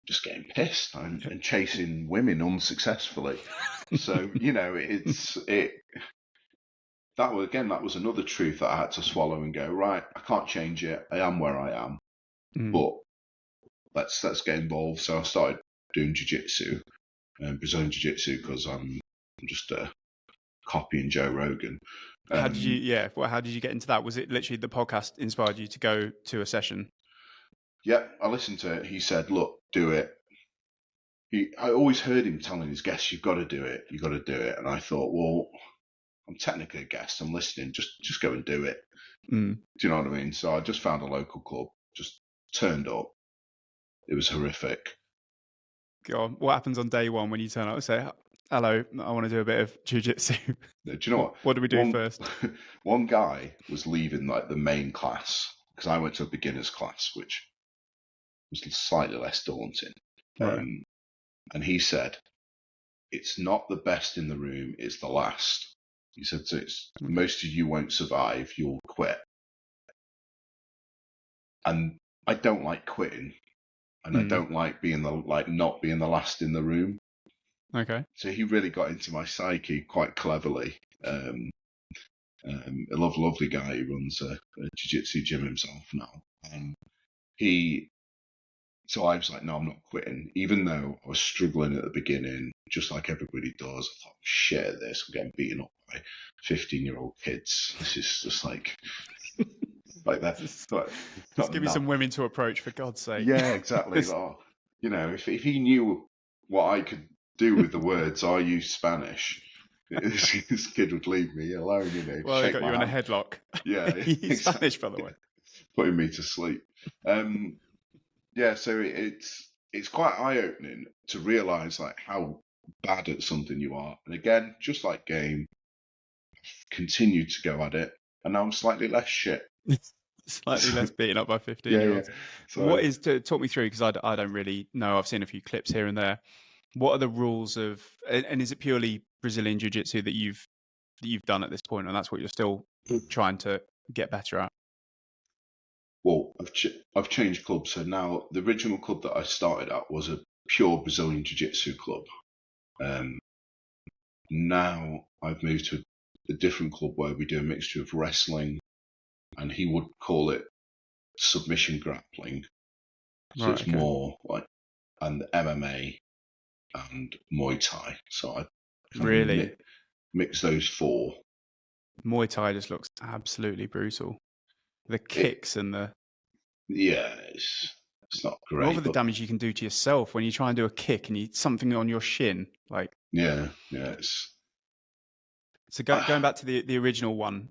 just getting pissed and chasing women unsuccessfully. So, that was another truth that I had to swallow and go, right, I can't change it. I am where I am, but let's get involved. So I started doing jiu-jitsu, Brazilian Jiu Jitsu, because I'm just copying Joe Rogan.
How did you get into that? Was it literally the podcast inspired you to go to a session?
Yeah, I listened to it. He said, look, do it. I always heard him telling his guests, you've got to do it. You've got to do it. And I thought, well, I'm technically a guest. I'm listening. Just go and do it. Do you know what I mean? So I just found a local club, just turned up. It was horrific.
God, what happens on day one when you turn up and say, hello, I want to do a bit of jiu-jitsu?
Do you know what?
What do we do first?
One guy was leaving like the main class, because I went to a beginner's class, which was slightly less daunting.
Right.
And he said, it's not the best in the room, it's the last. He said, so most of you won't survive, you'll quit. And I don't like quitting. And I don't like not being the last in the room.
Okay.
So he really got into my psyche quite cleverly. A lovely guy who runs a jiu-jitsu gym himself now. So I was like, no, I'm not quitting. Even though I was struggling at the beginning, just like everybody does, I thought, shit at this, I'm getting beaten up by 15-year-old kids. This is just like that.
Just give me some women to approach, for God's sake.
Yeah, exactly. If he knew what I could do with the words, I use Spanish, this kid would leave me alone,
Well, they got you in a headlock.
Yeah,
exactly. Spanish, by the way.
Putting me to sleep. Yeah, so it's quite eye-opening to realise like how bad at something you are. And again, just like game, continue to go at it, and now I'm slightly less shit.
Slightly less beaten up by 15-year-olds.
Yeah. So,
what is talk me through, because I don't really know. I've seen a few clips here and there. What are the rules of, and is it purely Brazilian Jiu Jitsu that you've done at this point, and that's what you're still trying to get better at?
Well, I've changed clubs. So now the original club that I started at was a pure Brazilian Jiu Jitsu club. Now I've moved to a different club where we do a mixture of wrestling, and he would call it submission grappling. So it's more like, and MMA and Muay Thai. So I
really
mix those four.
Muay Thai just looks absolutely brutal. The kicks and the
it's not great.
What are the damage you can do to yourself when you try and do a kick and something on your shin, like So going back to the original one,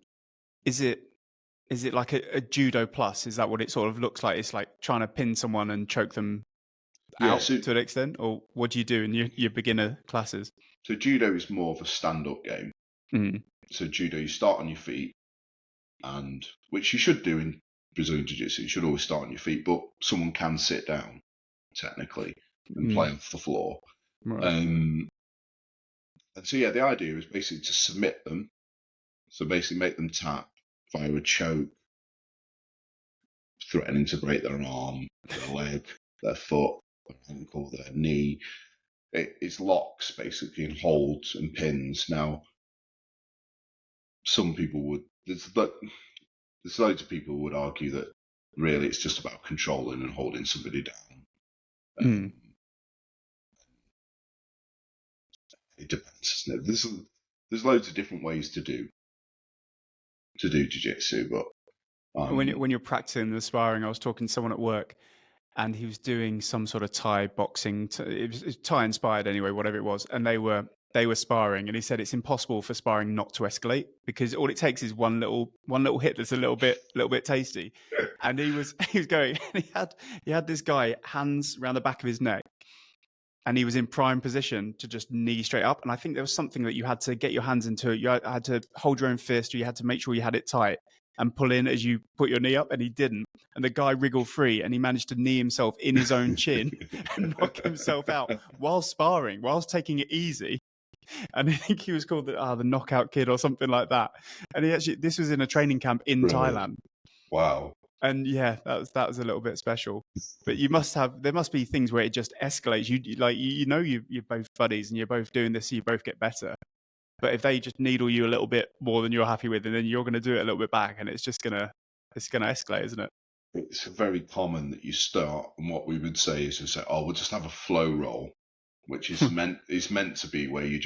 is it like a judo plus? Is that what it sort of looks like? It's like trying to pin someone and choke them out to an extent, or what do you do in your beginner classes?
So judo is more of a stand-up game. So judo, you start on your feet, and which you should do in Brazilian Jiu-Jitsu. You should always start on your feet, but someone can sit down technically and play off the floor.
Right.
And so the idea is basically to submit them. So basically make them tap via a choke, threatening to break their arm, their leg, their foot, their ankle, their knee. It's locks basically, and holds and pins. Now, some people would. there's loads of people who would argue that really it's just about controlling and holding somebody down. It depends, isn't it? There's loads of different ways to do jiu-jitsu, but
when you're practicing the sparring, I was talking to someone at work, and he was doing some sort of Thai boxing. It was Thai inspired anyway, whatever it was, and they were sparring, and he said it's impossible for sparring not to escalate because all it takes is one little hit that's a little bit tasty. And he was going, and he had this guy hands around the back of his neck, and he was in prime position to just knee straight up. And I think there was something that you had to get your hands into it. You had to hold your own fist, or you had to make sure you had it tight and pull in as you put your knee up, and he didn't. And the guy wriggled free, and he managed to knee himself in his own chin and knock himself out while sparring, whilst taking it easy. And I think he was called the knockout kid or something like that. And this was in a training camp in Thailand.
Wow.
And yeah, that was a little bit special. But there must be things where it just escalates. You're both buddies and you're both doing this, so you both get better. But if they just needle you a little bit more than you're happy with, and then you're going to do it a little bit back, and it's going to escalate, isn't it?
It's very common that you start, and what we would say is we'll just have a flow roll, which is meant to be where you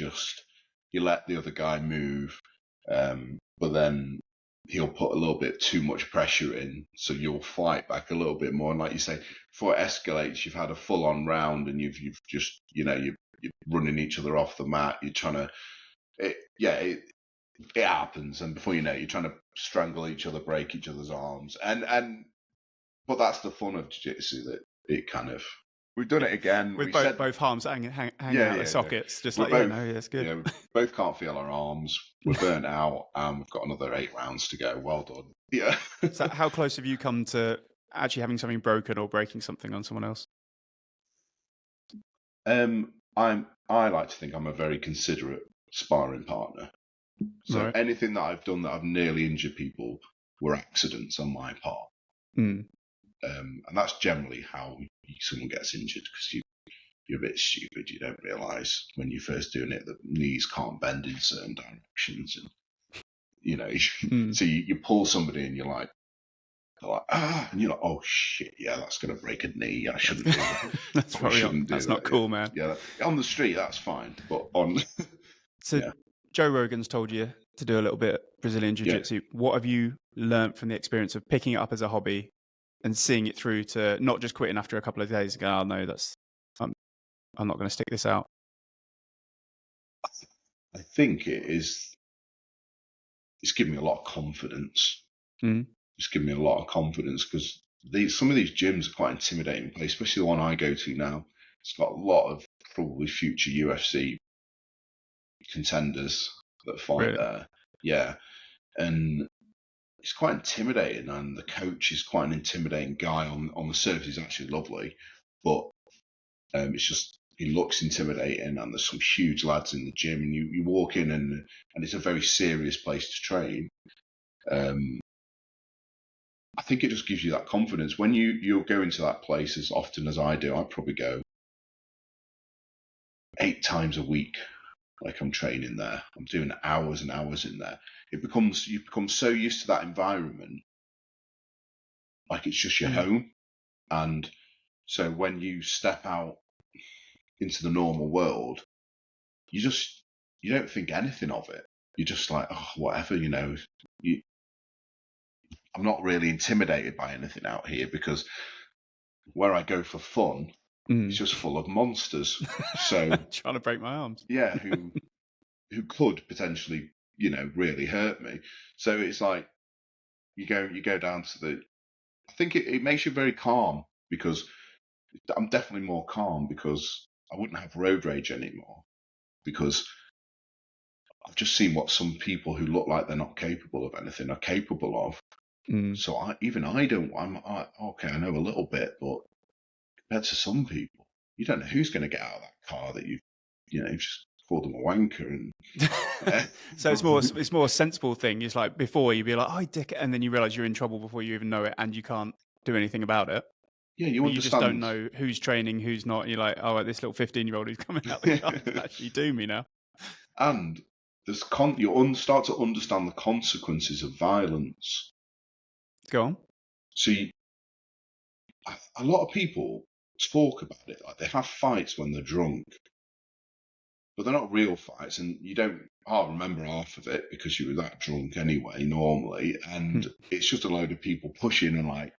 let the other guy move, but then he'll put a little bit too much pressure in, so you'll fight back a little bit more. And like you say, before it escalates, you've had a full-on round, and you've just you're running each other off the mat. You're trying to, it happens, and before you know it, you're trying to strangle each other, break each other's arms, but that's the fun of jiu-jitsu, that it kind of. We've done it again.
With both arms hanging out of the sockets, just like, it's good.
Both can't feel our arms. We're burnt out, and we've got another 8 rounds to go. Well done. Yeah.
So how close have you come to actually having something broken or breaking something on someone else?
I like to think I'm a very considerate sparring partner. So
right.
Anything that I've done that I've nearly injured people were accidents on my part. And that's generally how someone gets injured, because you're a bit stupid. You don't realise when you're first doing it that knees can't bend in certain directions, and so you pull somebody and they're like, and you're like, oh shit, yeah, that's going to break a knee. I shouldn't do that.
That's not cool, man.
Yeah, on the street that's fine, but on.
So Joe Rogan's told you to do a little bit of Brazilian Jiu Jitsu. Yeah. What have you learned from the experience of picking it up as a hobby and seeing it through to not just quitting after a couple of days and going, oh no, I'm not going to stick this out?
I think it's given me a lot of confidence. It's given me a lot of confidence, because some of these gyms are quite intimidating place, especially the one I go to now. It's got a lot of probably future UFC contenders that fight there. Yeah. And it's quite intimidating, and the coach is quite an intimidating guy. On the surface, he's actually lovely, but it's just, he looks intimidating, and there's some huge lads in the gym, and you walk in and it's a very serious place to train. I think it just gives you that confidence. When you'll go into that place as often as I do, I probably go 8 times a week. Like, I'm training there. I'm doing hours and hours in there. You become so used to that environment, like it's just your home. And so when you step out into the normal world, you don't think anything of it. You're just like, oh, whatever, I'm not really intimidated by anything out here, because where I go for fun, it's just full of monsters. So
trying to break my arms.
Yeah, who could potentially, really hurt me. So it's like you go down to I think it makes you very calm, because I'm definitely more calm, because I wouldn't have road rage anymore, because I've just seen what some people who look like they're not capable of anything are capable of. So I I know a little bit, but compared to some people, you don't know who's going to get out of that car that you've just called them a wanker. And
so it's more a sensible thing. It's like, before you'd be like, oh, dick, and then you realise you're in trouble before you even know it, and you can't do anything about it.
Yeah, you
just don't know who's training, who's not. And you're like, oh, this little 15-year-old who's coming out the car can actually do me now.
And you start to understand the consequences of violence.
Go on.
So a lot of people talk about it like they have fights when they're drunk, but they're not real fights, and you don't remember half of it because you were that drunk anyway, normally, and it's just a load of people pushing and like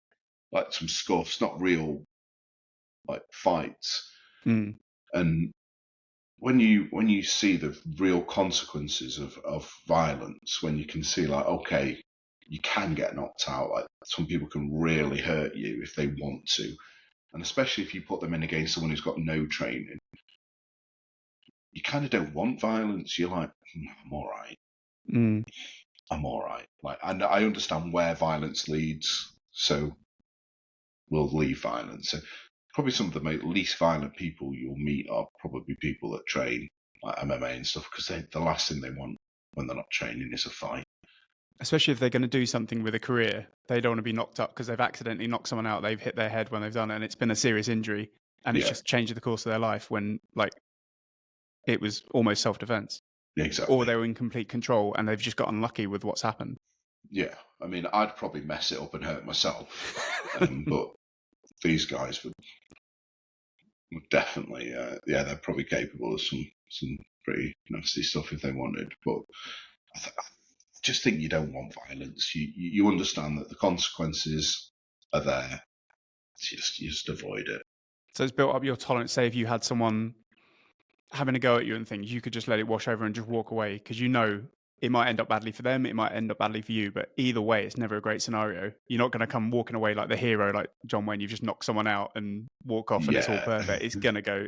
some scuffs, not real like fights. And when you see the real consequences of violence, when you can see like, okay, you can get knocked out, like some people can really hurt you if they want to, and especially if you put them in against someone who's got no training, you kind of don't want violence. You're like, I'm all right. I'm all right. Like, and I understand where violence leads, so we'll leave violence. So probably some of the least violent people you'll meet are probably people that train like MMA and stuff, because the last thing they want when they're not training is a fight.
Especially if they're going to do something with a career, they don't want to be knocked up because they've accidentally knocked someone out. They've hit their head when they've done it, and it's been a serious injury, and it's just changed the course of their life when, like, it was almost self-defense.
Yeah, exactly.
Or they were in complete control and they've just got unlucky with what's happened.
Yeah, I mean, I'd probably mess it up and hurt myself, but these guys would definitely, they're probably capable of some pretty nasty stuff if they wanted. But I just think you don't want violence. You understand that the consequences are there. So you just avoid it.
So it's built up your tolerance. Say if you had someone having a go at you and things, you could just let it wash over and just walk away, because you know it might end up badly for them, it might end up badly for you, but either way, it's never a great scenario. You're not going to come walking away like the hero, like John Wayne. You've just knocked someone out and walk off, and it's all perfect. It's gonna go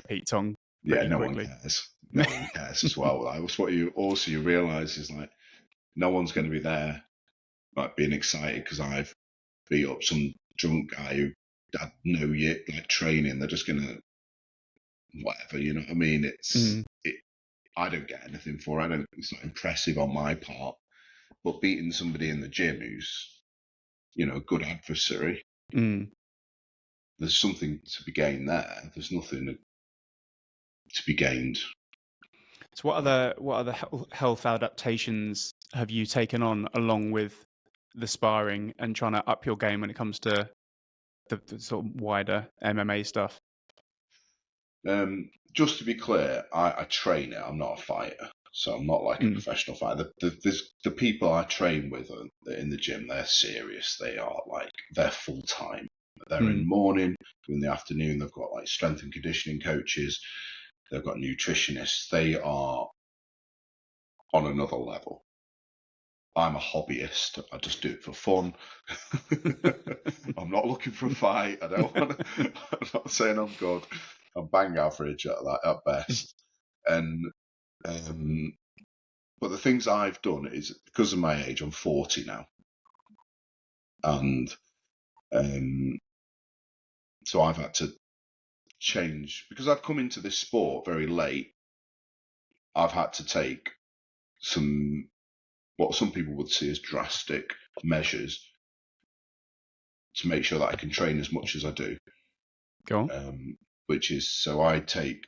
Pete Tong.
Yeah, no
quickly.
one cares. No one cares as well. That's what you realize is, like, no one's going to be there, like, being excited because I've beat up some drunk guy who had no yet like training. They're just gonna whatever, you know what I mean? I don't get anything for it. It's not impressive on my part. But beating somebody in the gym who's, you know, a good adversary, there's something to be gained there. There's nothing to be gained.
So what other health adaptations have you taken on along with the sparring and trying to up your game when it comes to the sort of wider MMA stuff?
Just to be clear, I train it. I'm not a fighter, so I'm not like a professional fighter. The people I train with in the gym, they're serious. They're full time. They're in the morning, in the afternoon. They've got like strength and conditioning coaches. They've got nutritionists. They are on another level. I'm a hobbyist. I just do it for fun. I'm not looking for a fight. I don't want to. I'm not saying I'm good. I'm bang average at that at best. And but the things I've done is, because of my age, I'm 40 now, and so I've had to change because I've come into this sport very late. I've had to take what some people would see as drastic measures to make sure that I can train as much as I do.
Go on.
Which is, so I do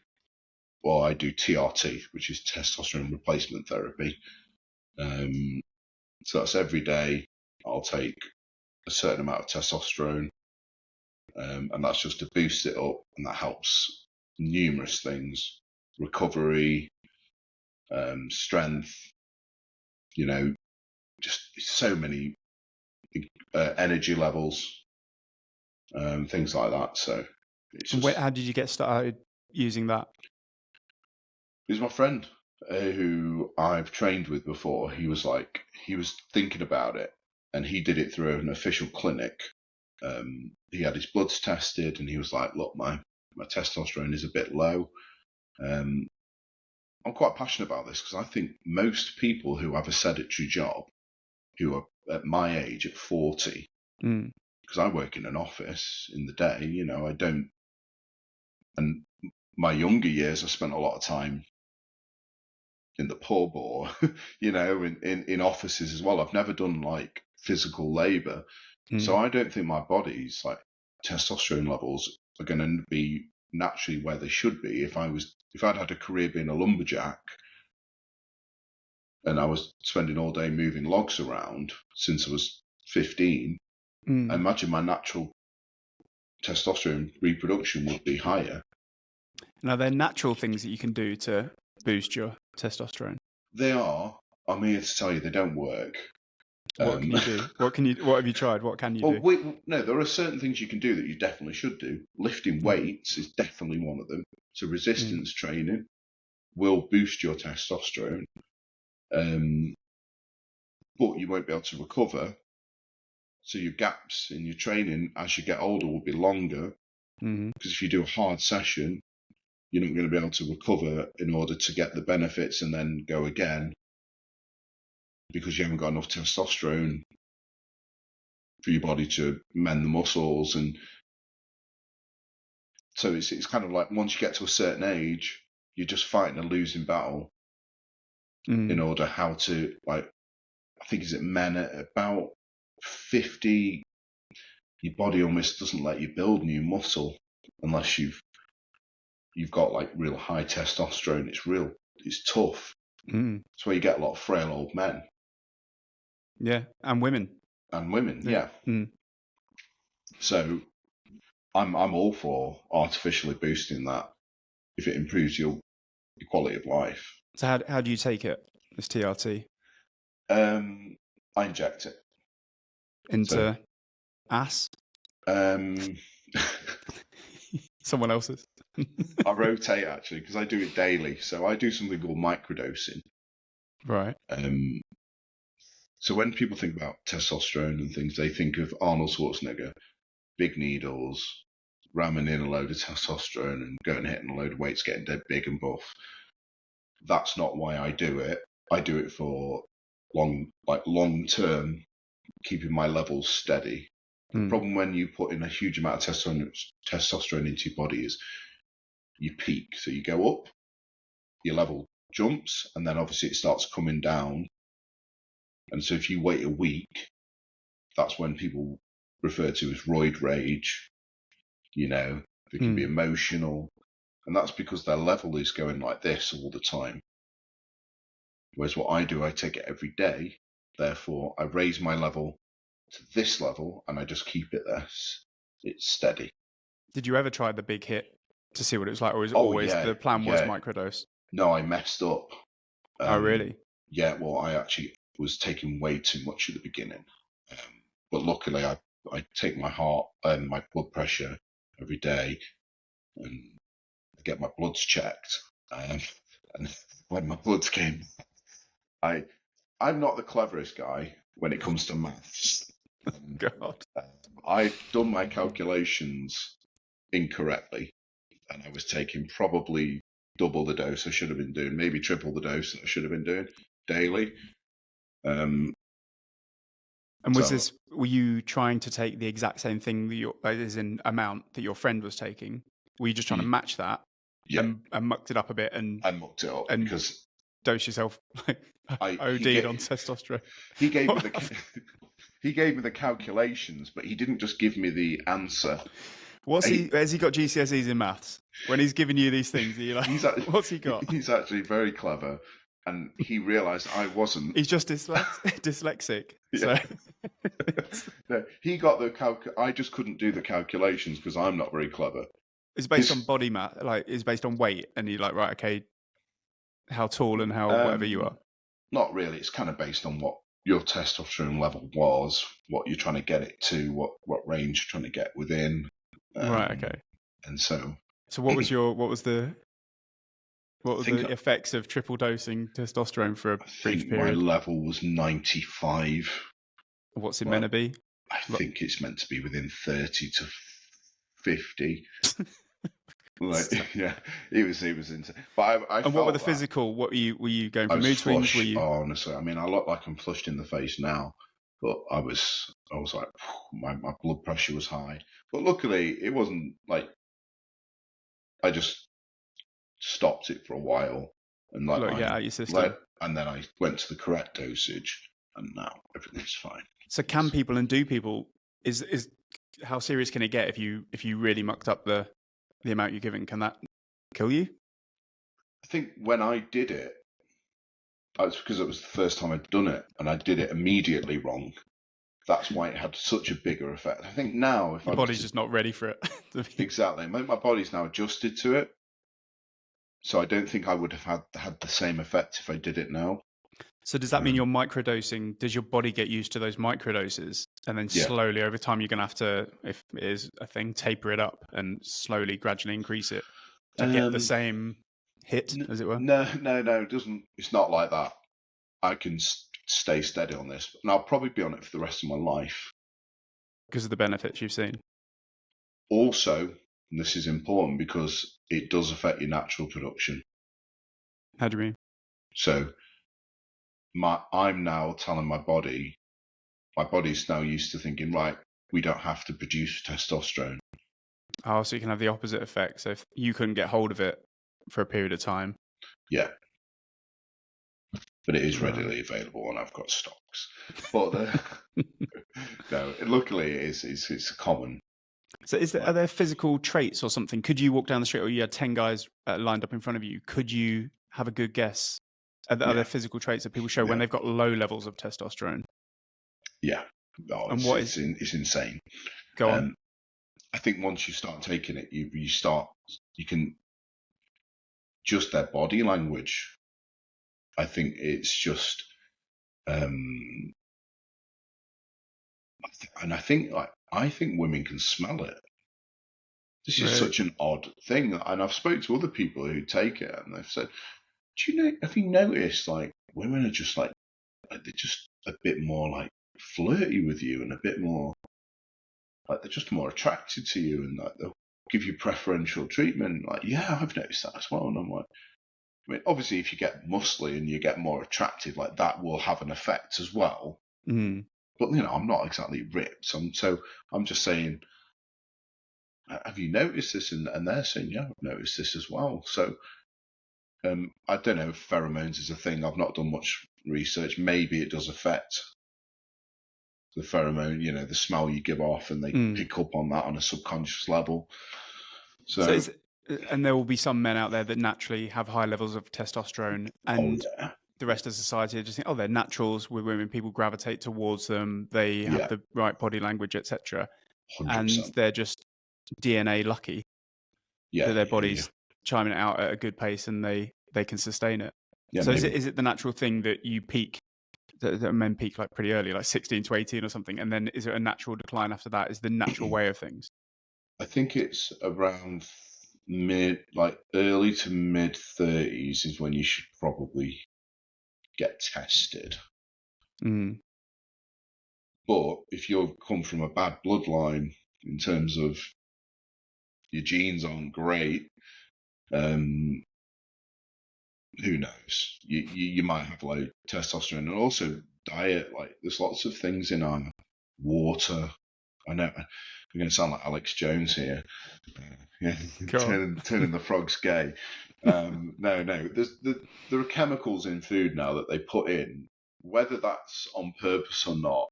TRT, which is testosterone replacement therapy. So that's every day I'll take a certain amount of testosterone, and that's just to boost it up, and that helps numerous things: recovery, strength, you know, just so many energy levels, things like that. So it's just,
how did you get started using that?
He's my friend who I've trained with before. He was thinking about it, and he did it through an official clinic. He had his bloods tested, and he was like, look, my testosterone is a bit low. I'm quite passionate about this because I think most people who have a sedentary job, who are at my age, at 40, because I work in an office in the day, you know, I don't, and my younger years, I spent a lot of time in the pub or, you know, in offices as well. I've never done like physical labor. So I don't think my body's like testosterone levels are going to be naturally where they should be. If I'd had a career being a lumberjack and I was spending all day moving logs around since I was 15, I imagine my natural testosterone reproduction would be higher.
Now, there are natural things that you can do to boost your testosterone.
They are. I'm here to tell you they don't work.
What can you do? What have you tried? What can you do?
Well, no, there are certain things you can do that you definitely should do. Lifting weights is definitely one of them. So resistance training will boost your testosterone, but you won't be able to recover. So your gaps in your training as you get older will be longer, because if you do a hard session, you're not going to be able to recover in order to get the benefits and then go again, because you haven't got enough testosterone for your body to mend the muscles. And so it's kind of like once you get to a certain age, you're just fighting a losing battle in order how to, like, I think is it men at about 50, your body almost doesn't let you build new muscle unless you've got like real high testosterone. It's tough. That's where you get a lot of frail old men.
Yeah, and women.
Yeah. So I'm all for artificially boosting that if it improves your quality of life.
So how do you take it, this TRT?
I inject it
into ass. Someone else's.
I rotate actually because I do it daily. So I do something called microdosing.
Right.
So when people think about testosterone and things, they think of Arnold Schwarzenegger, big needles, ramming in a load of testosterone and going hitting a load of weights, getting dead big and buff. That's not why I do it. I do it for long term, keeping my levels steady. The problem when you put in a huge amount of testosterone into your body is you peak. So you go up, your level jumps, and then obviously it starts coming down. And so if you wait a week, that's when people refer to as roid rage. You know, they can be emotional. And that's because their level is going like this all the time. Whereas what I do, I take it every day. Therefore, I raise my level to this level and I just keep it there. It's steady.
Did you ever try the big hit to see what it was like? Or was it always the plan was microdose?
No, I messed up.
Oh, really?
Yeah, well, I actually was taking way too much at the beginning. But luckily, I take my heart and my blood pressure every day and get my bloods checked. And when my bloods came, I'm not the cleverest guy when it comes to maths.
God.
I've done my calculations incorrectly, and I was taking probably double the dose I should have been doing, maybe triple the dose that I should have been doing daily.
And were you trying to take the exact same thing that is in amount that your friend was taking? Were you just trying to match that?
Yeah.
And mucked it up a bit
I mucked it up
and
because
dose yourself OD'd on testosterone.
He gave me the calculations, but he didn't just give me the answer.
Has he got GCSEs in maths? When he's giving you these things, are you like, what's he got?
He's actually very clever, and he realised I wasn't.
He's just dyslexic. So
No, he got the I just couldn't do the calculations because I'm not very clever.
It's based on body mass, like it's based on weight, and you're like, right, okay, how tall and how whatever you are.
Not really. It's kind of based on what your testosterone level was, what you're trying to get it to, what range you're trying to get within.
Right. Okay.
And so
what was the effects of triple dosing testosterone for a brief period?
My level was 95.
What's it meant to be?
I think it's meant to be within 30 to 50. Yeah, it was insane. But I
and what were the physical? What were you going for mood swings?
Honestly, I mean, I look like I'm flushed in the face now, but I was like, my blood pressure was high. But luckily, it wasn't like I just stopped it for a while and
get out your system.
And then I went to the correct dosage, and now everything's fine.
So can people and do people is how serious can it get if you really mucked up the amount you're giving? Can that kill you?
I think when I did it, it's because it was the first time I'd done it, and I did it immediately wrong. That's why it had such a bigger effect. I think now, if
Your
I was
body's
to
just not ready for it.
exactly, my body's now adjusted to it, so I don't think I would have had the same effect if I did it now.
So does that mean you're microdosing? Does your body get used to those microdoses, and then
Yeah.
slowly over time you're going to have to, if it is a thing, taper it up and slowly, gradually increase it to get the same hit, as it were?
No, it doesn't. It's not like that. I can stay steady on this, and I'll probably be on it for the rest of my life.
Because of the benefits you've seen.
Also, and this is important because it does affect your natural production.
How do you mean?
So I'm now telling my body's now used to thinking, right, we don't have to produce testosterone.
Oh, so you can have the opposite effect. So if you couldn't get hold of it for a period of time.
Yeah. But it is readily available, and I've got stocks. But no, luckily it's common.
So are there physical traits or something? Could you walk down the street, or you had 10 guys lined up in front of you? Could you have a good guess? Are there physical traits that people show when they've got low levels of testosterone?
Yeah. Oh,
and
it's insane.
Go on.
I think once you start taking it, you can just their body language. I think it's just, and I think women can smell it. This is such an odd thing, and I've spoke to other people who take it, and they've said, have you noticed, like, women are just like they're just a bit more like flirty with you, and a bit more like they're just more attracted to you, and like they'll give you preferential treatment. Like, yeah, I've noticed that as well. And I'm like, I mean, obviously, if you get muscly and you get more attractive, like that will have an effect as well.
Mm.
But I'm not exactly ripped. So I'm just saying, have you noticed this? And they're saying, yeah, I've noticed this as well. So I don't know if pheromones is a thing. I've not done much research. Maybe it does affect the pheromone, the smell you give off, and they pick up on that on a subconscious level. So
and there will be some men out there that naturally have high levels of testosterone, and the rest of society just think, they're naturals with women. People gravitate towards them. They have the right body language, etc. And they're just DNA lucky that their body's chiming it out at a good pace, and they can sustain it. So is it the natural thing that you peak, that men peak like pretty early, like 16 to 18 or something, and then is there a natural decline after that? Is the natural way of things?
I think it's around early to mid 30s is when you should probably get tested. But if you come from a bad bloodline in terms of your genes aren't great, who knows? You might have low testosterone, and also diet. Like, there's lots of things in our water. I know I'm going to sound like Alex Jones here. Turning the frogs gay. No. There are chemicals in food now that they put in. Whether that's on purpose or not,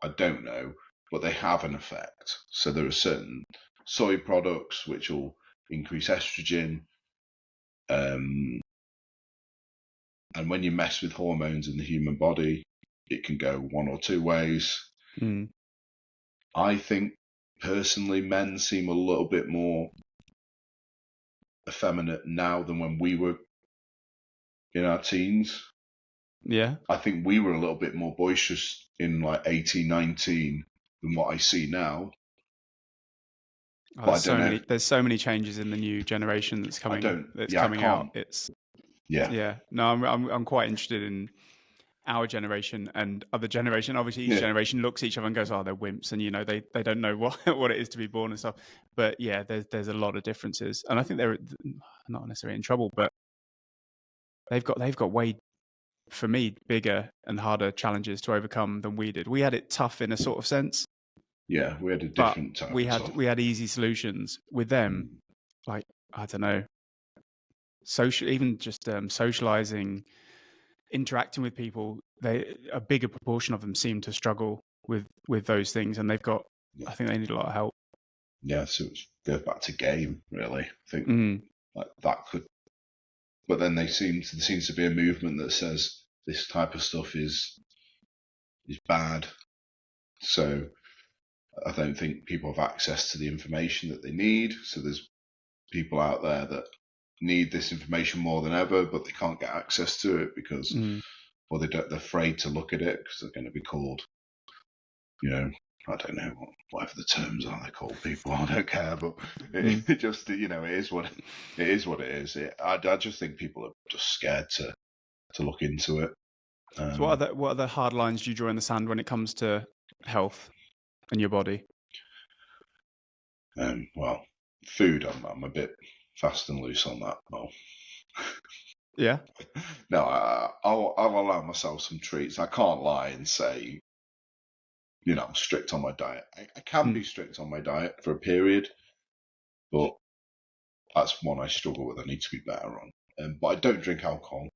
I don't know, but they have an effect. So there are certain soy products which will increase estrogen. And when you mess with hormones in the human body, it can go one or two ways. I think, personally, men seem a little bit more effeminate now than when we were in our teens.
Yeah.
I think we were a little bit more boisterous in like 18, 19 than what I see now.
There's so many changes in the new generation that's coming out. No, I'm quite interested in our generation and other generation. Obviously, each generation looks at each other and goes, they're wimps, and they don't know what it is to be born and stuff. But yeah, there's a lot of differences, and I think they're not necessarily in trouble, but they've got way, for me, bigger and harder challenges to overcome than we did. We had it tough in a sort of sense.
Yeah, we had a different type.
We had easy solutions. With them, like, I don't know, even just socializing, interacting with people, a bigger proportion of them seem to struggle with those things, and they've got, I think they need a lot of help.
Yeah, so it goes back to game, really. I think like that could, but then there seems to be a movement that says this type of stuff is bad. So I don't think people have access to the information that they need. So there's people out there that need this information more than ever, but they can't get access to it because, or they're afraid to look at it because they're going to be called, I don't know, whatever the terms are they call people. I don't care, but it just, it is what it is. I just think people are just scared to look into it.
So what are the hard lines do you draw in the sand when it comes to health and your body?
Well, food, I'm a bit fast and loose on that. Well,
yeah.
No, I'll allow myself some treats. I can't lie and say, I'm strict on my diet. I can be strict on my diet for a period, but that's one I struggle with. I need to be better on. But I don't drink alcohol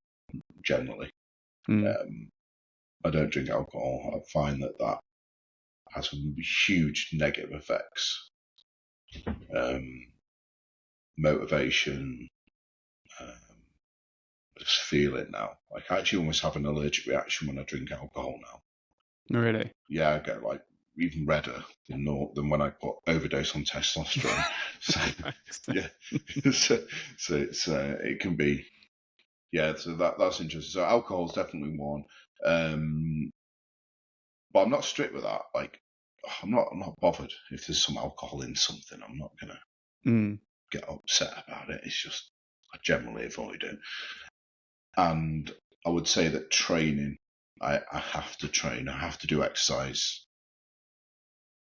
generally. I don't drink alcohol. I find that has huge negative effects. Motivation. I just feel it now. Like I actually almost have an allergic reaction when I drink alcohol now.
Really?
Yeah, I get like even redder than when I put overdose on testosterone. So yeah, so it's it can be, yeah. So that's interesting. So alcohol is definitely one, but I'm not strict with that. Like I'm not bothered if there's some alcohol in something. I'm not gonna get upset about it. It's just I generally avoid it. And I would say that training, I have to train. I have to do exercise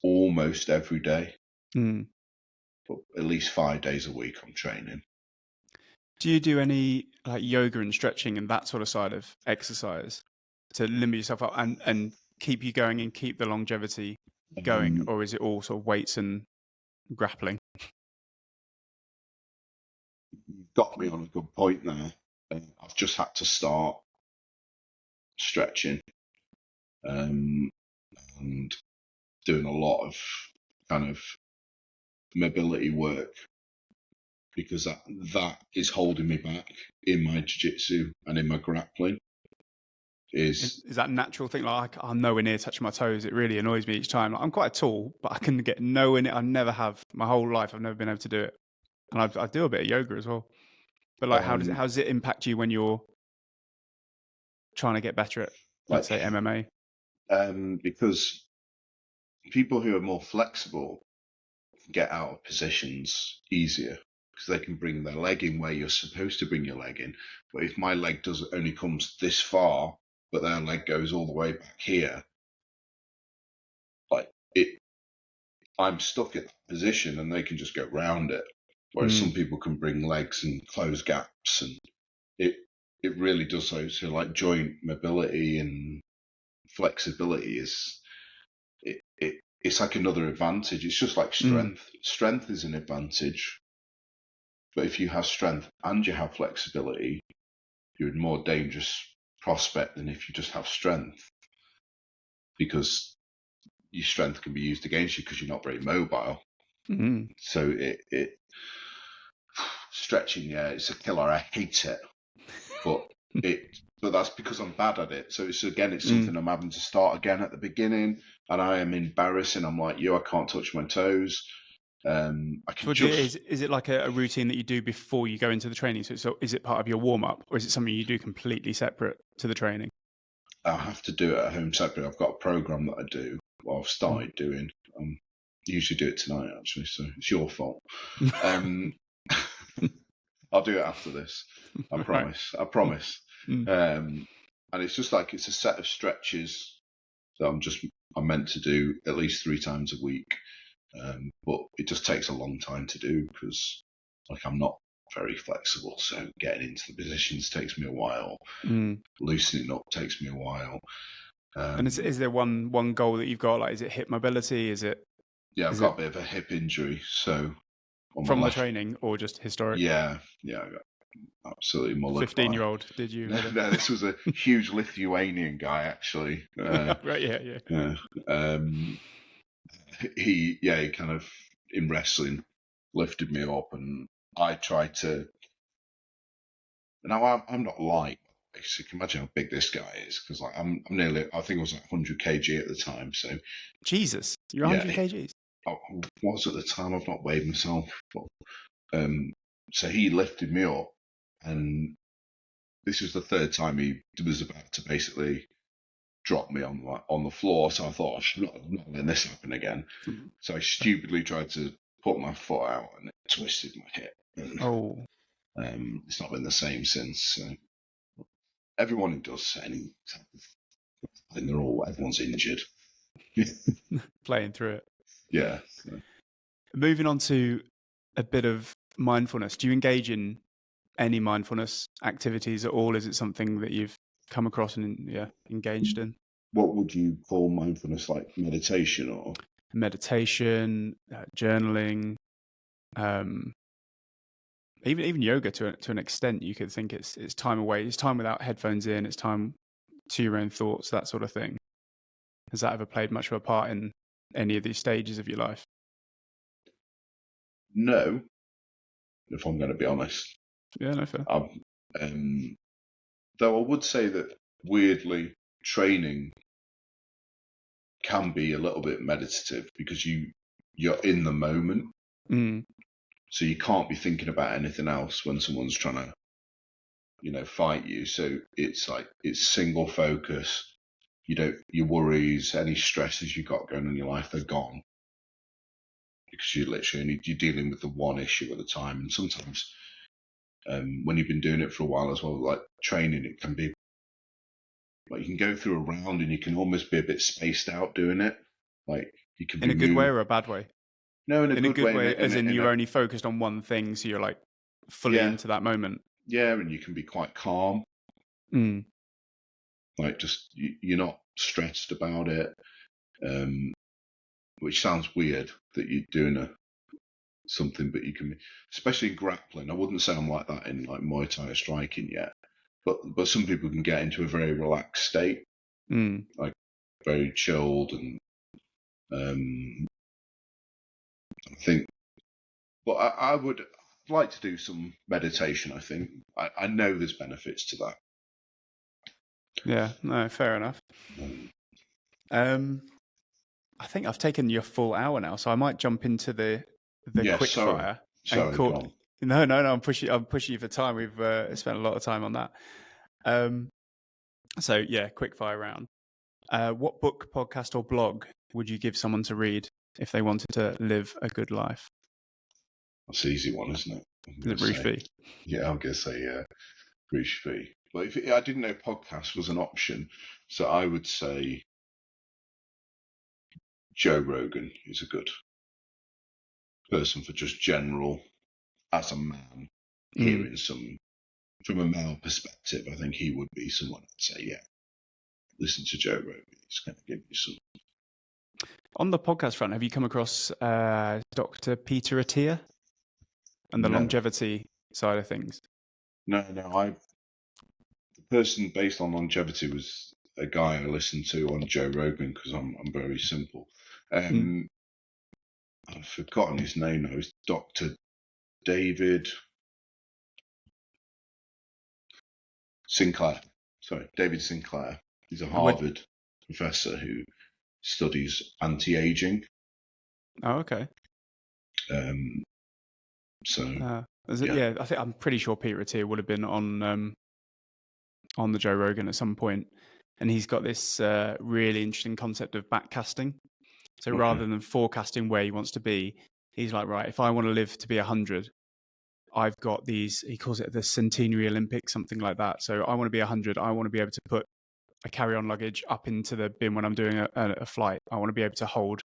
almost every day. But at least 5 days a week I'm training.
Do you do any like yoga and stretching and that sort of side of exercise to limit yourself up and keep you going and keep the longevity going? Or is it all sort of weights and grappling?
You've got me on a good point there. I've just had to start stretching and doing a lot of kind of mobility work because that is holding me back in my jiu-jitsu and in my grappling. Is
that natural thing? Like I'm nowhere near touching my toes. It really annoys me each time. Like, I'm quite tall, but I can get nowhere near. I never have my whole life. I've never been able to do it, and I do a bit of yoga as well. But like, how does it impact you when you're trying to get better at, let's say, MMA?
Because people who are more flexible get out of positions easier because they can bring their leg in where you're supposed to bring your leg in. But if my leg only comes this far, but their leg goes all the way back here, like I'm stuck at that position and they can just go round it. Whereas some people can bring legs and close gaps, and it really does so. So like joint mobility and flexibility is it's like another advantage. It's just like strength. Strength is an advantage. But if you have strength and you have flexibility, you're a more dangerous prospect than if you just have strength. Because your strength can be used against you because you're not very mobile. So stretching, yeah, it's a killer. I hate it. But that's because I'm bad at it. So it's something I'm having to start again at the beginning, and I am embarrassing. I'm like, I can't touch my toes.
Is it like a routine that you do before you go into the training? So is it part of your warm up, or is it something you do completely separate to the training?
I have to do it at home separate. I've got a program that I do. Well, I've started doing. Usually do it tonight actually, so it's your fault. I'll do it after this. I promise. I promise. And it's just like it's a set of stretches that I'm meant to do at least 3 times a week. But it just takes a long time to do because like I'm not very flexible. So getting into the positions takes me a while. Loosening up takes me a while.
And is there one goal that you've got? Like, is it hip mobility? Is it?
Yeah, I've got a bit of a hip injury. So
from the training or just historic?
Yeah, I got absolutely mullered.
15-year-old, did you?
No, this was a huge Lithuanian guy actually.
Right, yeah.
He kind of in wrestling lifted me up, and I tried to. Now I'm not light. So you can imagine how big this guy is, because like I'm nearly, I think I was like 100 kg at the time. So
Jesus, you're
yeah,
100 kgs.
I was at the time. I've not weighed myself, but so he lifted me up, and this was the third time he was about to basically drop me on the floor. So I thought, I'm not letting this happen again. So I stupidly tried to put my foot out, and it twisted my hip. And,
Oh,
it's not been the same since. So everyone who does any, and everyone's injured.
playing through it.
Yeah. So.
Moving on to a bit of mindfulness. Do you engage in any mindfulness activities at all? Is it something that you've come across and engaged in?
What would you call mindfulness? Like meditation or
meditation, journaling, even yoga to an extent. You could think it's time away. It's time without headphones in. It's time to your own thoughts, that sort of thing. Has that ever played much of a part in any of these stages of your life?
No, if I'm going to be honest.
Yeah, no fair.
Though I would say that weirdly, training can be a little bit meditative because you're in the moment. So you can't be thinking about anything else when someone's trying to, fight you. So it's like, it's single focus. Your worries, any stresses you've got going on in your life, they're gone. Because you're dealing with the one issue at a time. And sometimes when you've been doing it for a while as well, like training, it can be like you can go through a round and you can almost be a bit spaced out doing it. Like you can
in a good way or a bad way?
No, in a good way.
As in you're only focused on one thing, so you're like fully into that moment.
Yeah, and you can be quite calm. Like just you're not stressed about it, which sounds weird that you're doing something, but you can be, especially in grappling. I wouldn't say I'm like that in like Muay Thai or striking yet, but some people can get into a very relaxed state, like very chilled, and I think. But I would like to do some meditation. I think I know there's benefits to that.
Yeah, no, fair enough. I think I've taken your full hour now, so I might jump into the quick fire.
Sorry, go on.
No, I'm pushing you for time. We've spent a lot of time on that. So yeah, quick fire round. What book, podcast, or blog would you give someone to read if they wanted to live a good life?
That's an easy one, isn't it?
Is it Roosh V?
Yeah, I'm going to say Roosh V. But I didn't know podcast was an option, so I would say Joe Rogan is a good person for just general, as a man, hearing some, from a male perspective, I think he would be someone I'd say, yeah, listen to Joe Rogan. He's going to give you some.
On the podcast front, have you come across Dr. Peter Attia and the longevity side of things? No.
The person based on longevity was a guy I listened to on Joe Rogan because I'm very simple. I've forgotten his name now. It's Dr. David Sinclair. Sorry, David Sinclair. He's a Harvard professor who studies anti-aging.
Oh, okay. Yeah, I think I'm pretty sure Peter Attia would have been on the Joe Rogan at some point, and he's got this really interesting concept of backcasting. So rather than forecasting where he wants to be, he's like, right, if I want to live to be 100, I've got these, he calls it the Centenary Olympics, something like that. So I want to be 100. I want to be able to put a carry-on luggage up into the bin when I'm doing a flight. I want to be able to hold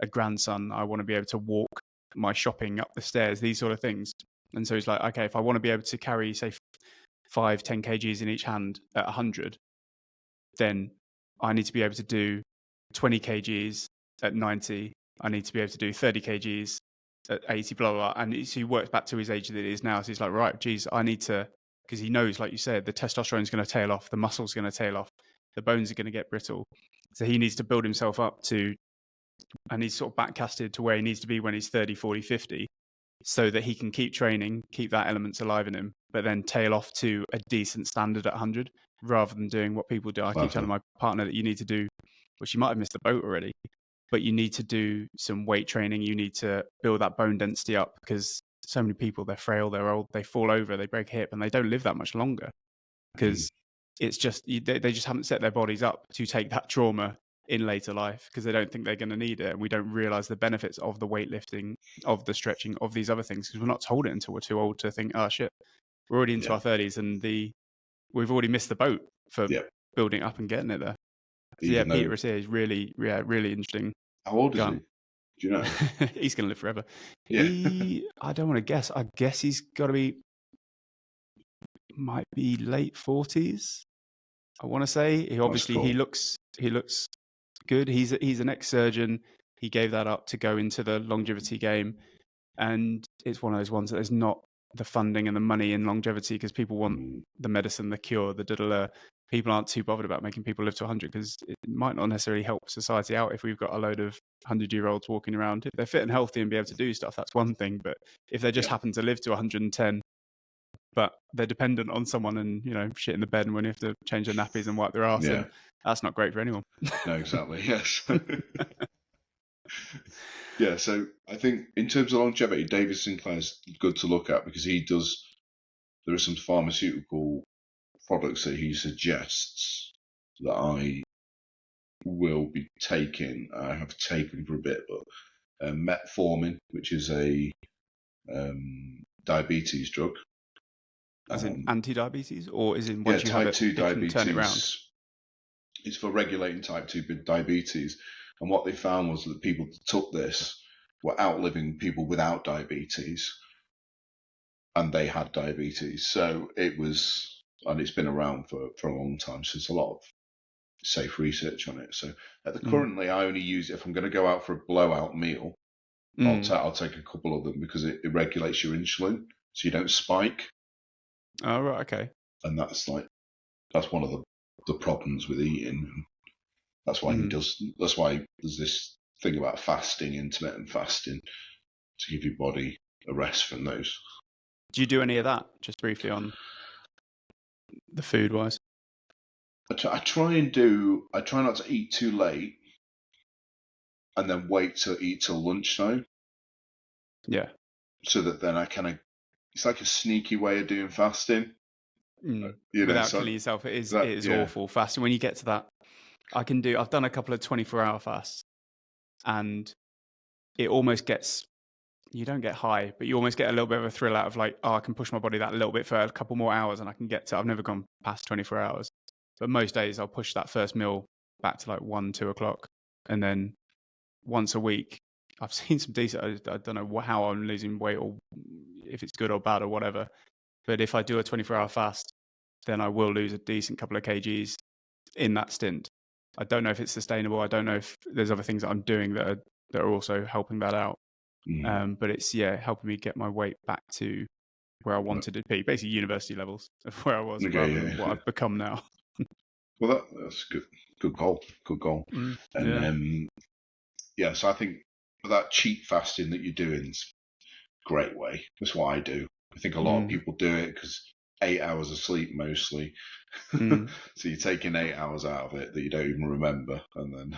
a grandson. I want to be able to walk my shopping up the stairs, these sort of things. And so he's like, okay, if I want to be able to carry, say, 5-10 kgs in each hand at 100, then I need to be able to do 20 kgs at 90. I need to be able to do 30 kgs at 80, blah, blah, blah. And so he works back to his age that he is now. So he's like, right, geez, I need to, because he knows, like you said, the testosterone is going to tail off, the muscle's going to tail off, the bones are going to get brittle. So he needs to build himself up to, and he's sort of backcasted to where he needs to be when he's 30, 40, 50. so that he can keep training, keep that elements alive in him, but then tail off to a decent standard at 100 rather than doing what people do. I keep telling my partner that you need to do, well, she might have missed the boat already, but you need to do some weight training. You need to build that bone density up, because so many people, they're frail, they're old, they fall over, they break a hip, and they don't live that much longer because it's just, they just haven't set their bodies up to take that trauma in later life because they don't think they're going to need it. And we don't realize the benefits of the weightlifting, of the stretching, of these other things, because we're not told it until we're too old to think, oh shit, we're already into our 30s and we've already missed the boat for building up and getting it there. So Peter is here. He's really interesting.
How old is he? Do you know?
He's going to live forever.
Yeah.
I don't want to guess. I guess he's got to be, might be late 40s. I want to say. He obviously, he looks good. He's an ex-surgeon. He gave that up to go into the longevity game, and it's one of those ones that there's not the funding and the money in longevity because people want the medicine, the cure, the da-da-da. People aren't too bothered about making people live to 100 because it might not necessarily help society out if we've got a load of 100-year-olds walking around. If they're fit and healthy and be able to do stuff, that's one thing. But if they just happen to live to 110, but they're dependent on someone and, shit in the bed and when you have to change their nappies and wipe their arse, and that's not great for anyone.
No, exactly. Yes. Yeah, so I think in terms of longevity, David Sinclair's good to look at because there are some pharmaceutical products that he suggests that I will be taking. I have taken for a bit, but metformin, which is a diabetes drug.
As in anti-diabetes, or is in once you have it,
type 2 diabetes,
can turn it around?
It's for regulating type 2 diabetes. And what they found was that people that took this were outliving people without diabetes, and they had diabetes. So it was, and it's been around for a long time. So there's a lot of safe research on it. So currently, I only use it if I'm going to go out for a blowout meal. I'll take a couple of them because it regulates your insulin, so you don't spike.
Oh, right, okay.
And that's one of the problems with eating. That's why that's why there's this thing about fasting, intermittent fasting, to give your body a rest from those.
Do you do any of that? Just briefly on the food wise.
I try not to eat too late and then wait to eat till lunchtime.
Yeah.
So that then it's like a sneaky way of doing fasting.
Without killing yourself. It is awful fasting. When you get to that, I've done a couple of 24-hour fasts, and it almost gets, you don't get high, but you almost get a little bit of a thrill out of like, I can push my body that little bit for a couple more hours and I can get to, I've never gone past 24 hours. But most days I'll push that first meal back to like 1, 2 o'clock. And then once a week, I've seen some decent, I don't know how I'm losing weight or if it's good or bad or whatever. But if I do a 24-hour fast, then I will lose a decent couple of kgs in that stint. I don't know if it's sustainable. I don't know if there's other things that I'm doing that are also helping that out. But it's helping me get my weight back to where I wanted it to be, basically university levels of where I was rather than what I've become now.
Well, that's good. Good goal. And so I think that cheat fasting that you're doing is a great way. That's what I do. I think a lot of people do it because 8 hours of sleep mostly. So you're taking 8 hours out of it that you don't even remember, and then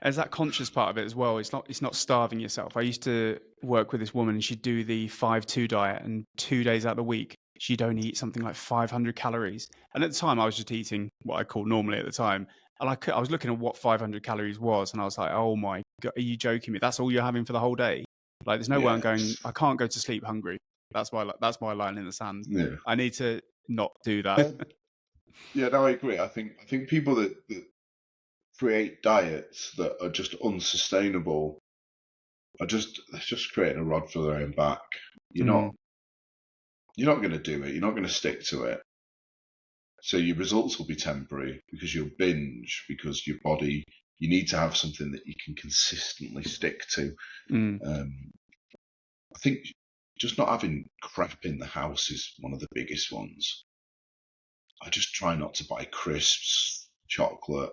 there's that conscious part of it as well. It's not starving yourself. I used to work with this woman and she'd do the 5-2 diet, and 2 days out of the week she'd only eat something like 500 calories. And at the time I was just eating what I call normally at the time. And I was looking at what 500 calories was, and I was like, oh my God, are you joking me? That's all you're having for the whole day? Like, there's no way I'm going, I can't go to sleep hungry. That's my line in the sand.
Yeah.
I need to not do that.
No, I agree. I think people that create diets that are just unsustainable are just creating a rod for their own back. You're not going to do it. You're not going to stick to it. So your results will be temporary because you'll binge, because your body, you need to have something that you can consistently stick to. I think just not having crap in the house is one of the biggest ones. I just try not to buy crisps, chocolate,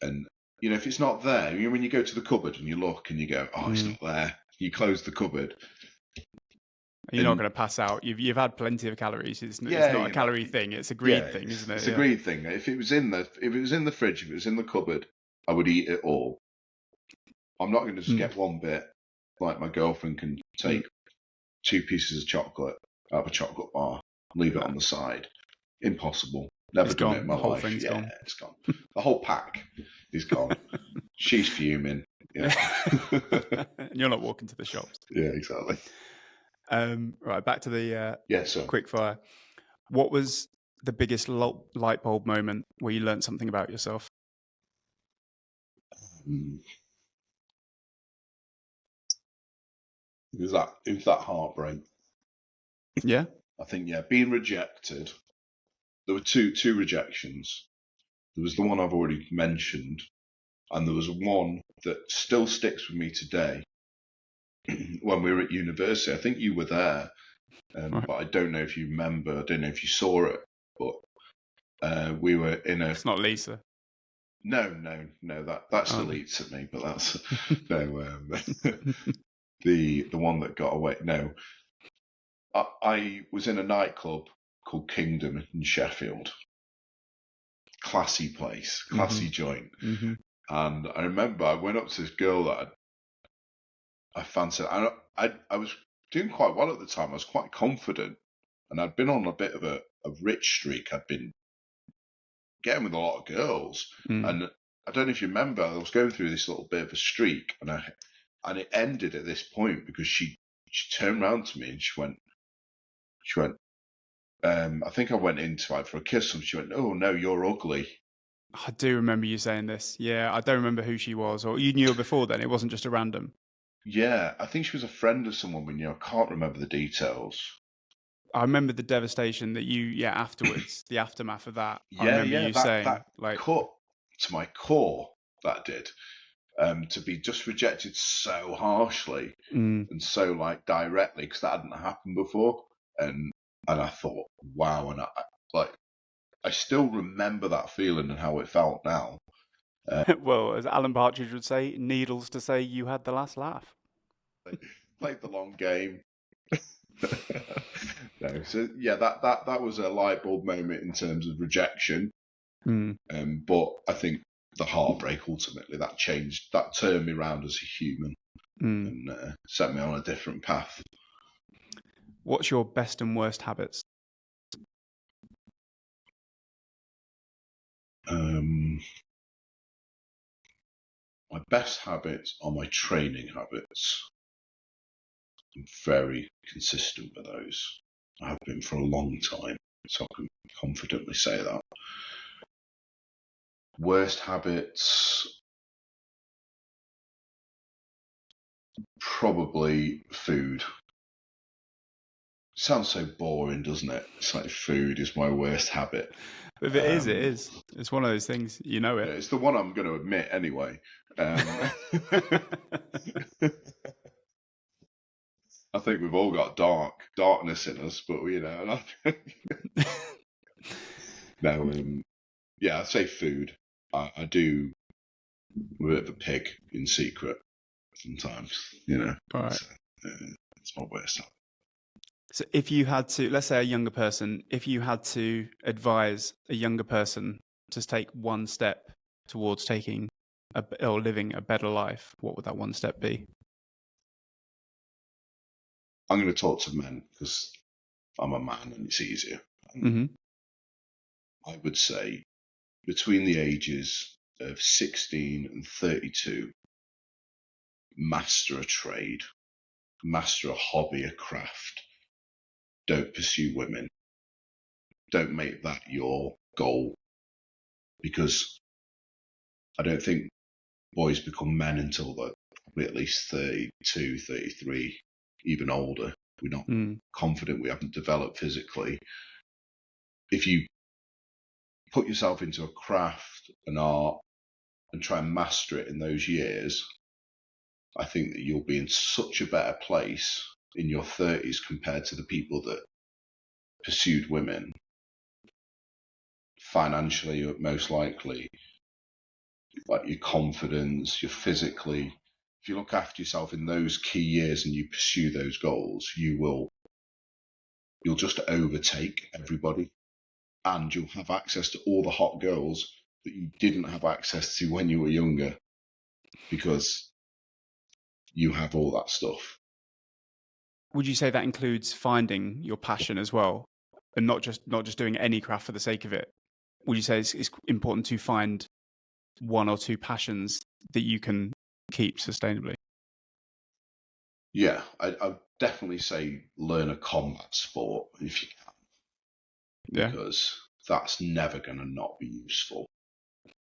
and if it's not there, when you go to the cupboard and you look and you go, it's not there, you close the cupboard.
You're not going to pass out. You've had plenty of calories. It's not a calorie thing. It's a greed thing, isn't it?
It's a greed thing. If it was in the fridge, if it was in the cupboard, I would eat it all. I'm not going to just get one bit. Like my girlfriend can take 2 pieces of chocolate out of a chocolate bar, leave it on the side. Impossible. Never done it in my life.
Thing's gone.
It's gone. The whole pack is gone. She's fuming. Yeah.
You're not walking to the shops.
Yeah, exactly.
Right, back to the
so
quick fire. What was the biggest light bulb moment where you learned something about yourself?
It was that heartbreak.
Yeah.
I think being rejected. There were two rejections. There was the one I've already mentioned, and there was one that still sticks with me today. When we were at university, I think you were there, but I don't know if you remember. I don't know if you saw it, but we were in a.
It's not Lisa.
No, that still eats at me, but that's no. The one that got away. No, I was in a nightclub called Kingdom in Sheffield. Classy place, classy joint. And I remember I went up to this girl that I fancied. I was doing quite well at the time. I was quite confident, and I'd been on a bit of a rich streak. I'd been getting with a lot of girls, and I don't know if you remember, I was going through this little bit of a streak, and it ended at this point because she turned around to me and she went. I think I went in to for a kiss, and she went, "Oh no, you're ugly."
I do remember you saying this. Yeah, I don't remember who she was, or you knew her before then. It wasn't just a random.
Yeah, I think she was a friend of someone we knew. I can't remember the details.
I remember the devastation that afterwards, the aftermath of that.
Yeah,
I remember you saying
that
like
cut to my core. That did. To be just rejected so harshly and so like directly, because that hadn't happened before, and I thought, wow, and I still remember that feeling and how it felt now.
Well, as Alan Partridge would say, needles to say you had the last laugh.
Played the long game. No, so yeah, that was a light bulb moment in terms of rejection. But I think the heartbreak ultimately that turned me around as a human and set me on a different path.
What's your best and worst habits?
My best habits are my training habits. I'm very consistent with those. I have been for a long time, so I can confidently say that. Worst habits, probably food. Sounds so boring, doesn't it? It's like food is my worst habit.
If it is, it is. It's one of those things, you know it.
It's the one I'm going to admit anyway. I think we've all got darkness in us, but no. I'd say food. I do a bit of a pig in secret sometimes,
All right.
So, it's my worst habit.
So if you had to, let's say a younger person, if you had to advise a younger person to take one step towards taking or living a better life, what would that one step be?
I'm going to talk to men because I'm a man and it's easier. I would say between the ages of 16 and 32, master a trade, master a hobby, a craft. Don't pursue women. Don't make that your goal, because I don't think boys become men until they're probably at least 32, 33, even older. We're not confident, we haven't developed physically. If you put yourself into a craft, an art, and try and master it in those years, I think that you'll be in such a better place in your 30s compared to the people that pursued women. Financially, most likely, like your confidence, you're physically if you look after yourself in those key years and you pursue those goals, you'll just overtake everybody, and you'll have access to all the hot girls that you didn't have access to when you were younger, because you have all that stuff.
Would you say that includes finding your passion as well, and not just doing any craft for the sake of it? Would you say it's important to find one or two passions that you can keep sustainably?
Yeah, I'd definitely say learn a combat sport if you can, because that's never going to not be useful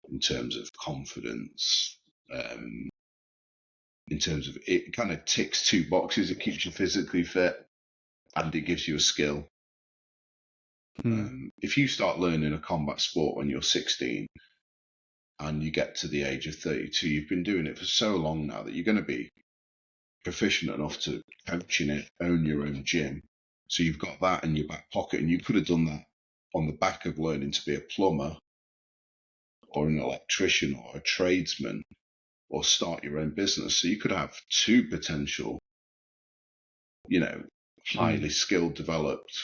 in terms of confidence. In terms of, it kind of ticks two boxes. It keeps you physically fit and it gives you a skill. If you start learning a combat sport when you're 16 and you get to the age of 32, you've been doing it for so long now that you're going to be proficient enough to coach in it, own your own gym. So you've got that in your back pocket, and you could have done that on the back of learning to be a plumber or an electrician or a tradesman, or start your own business. So you could have two potential, highly skilled, developed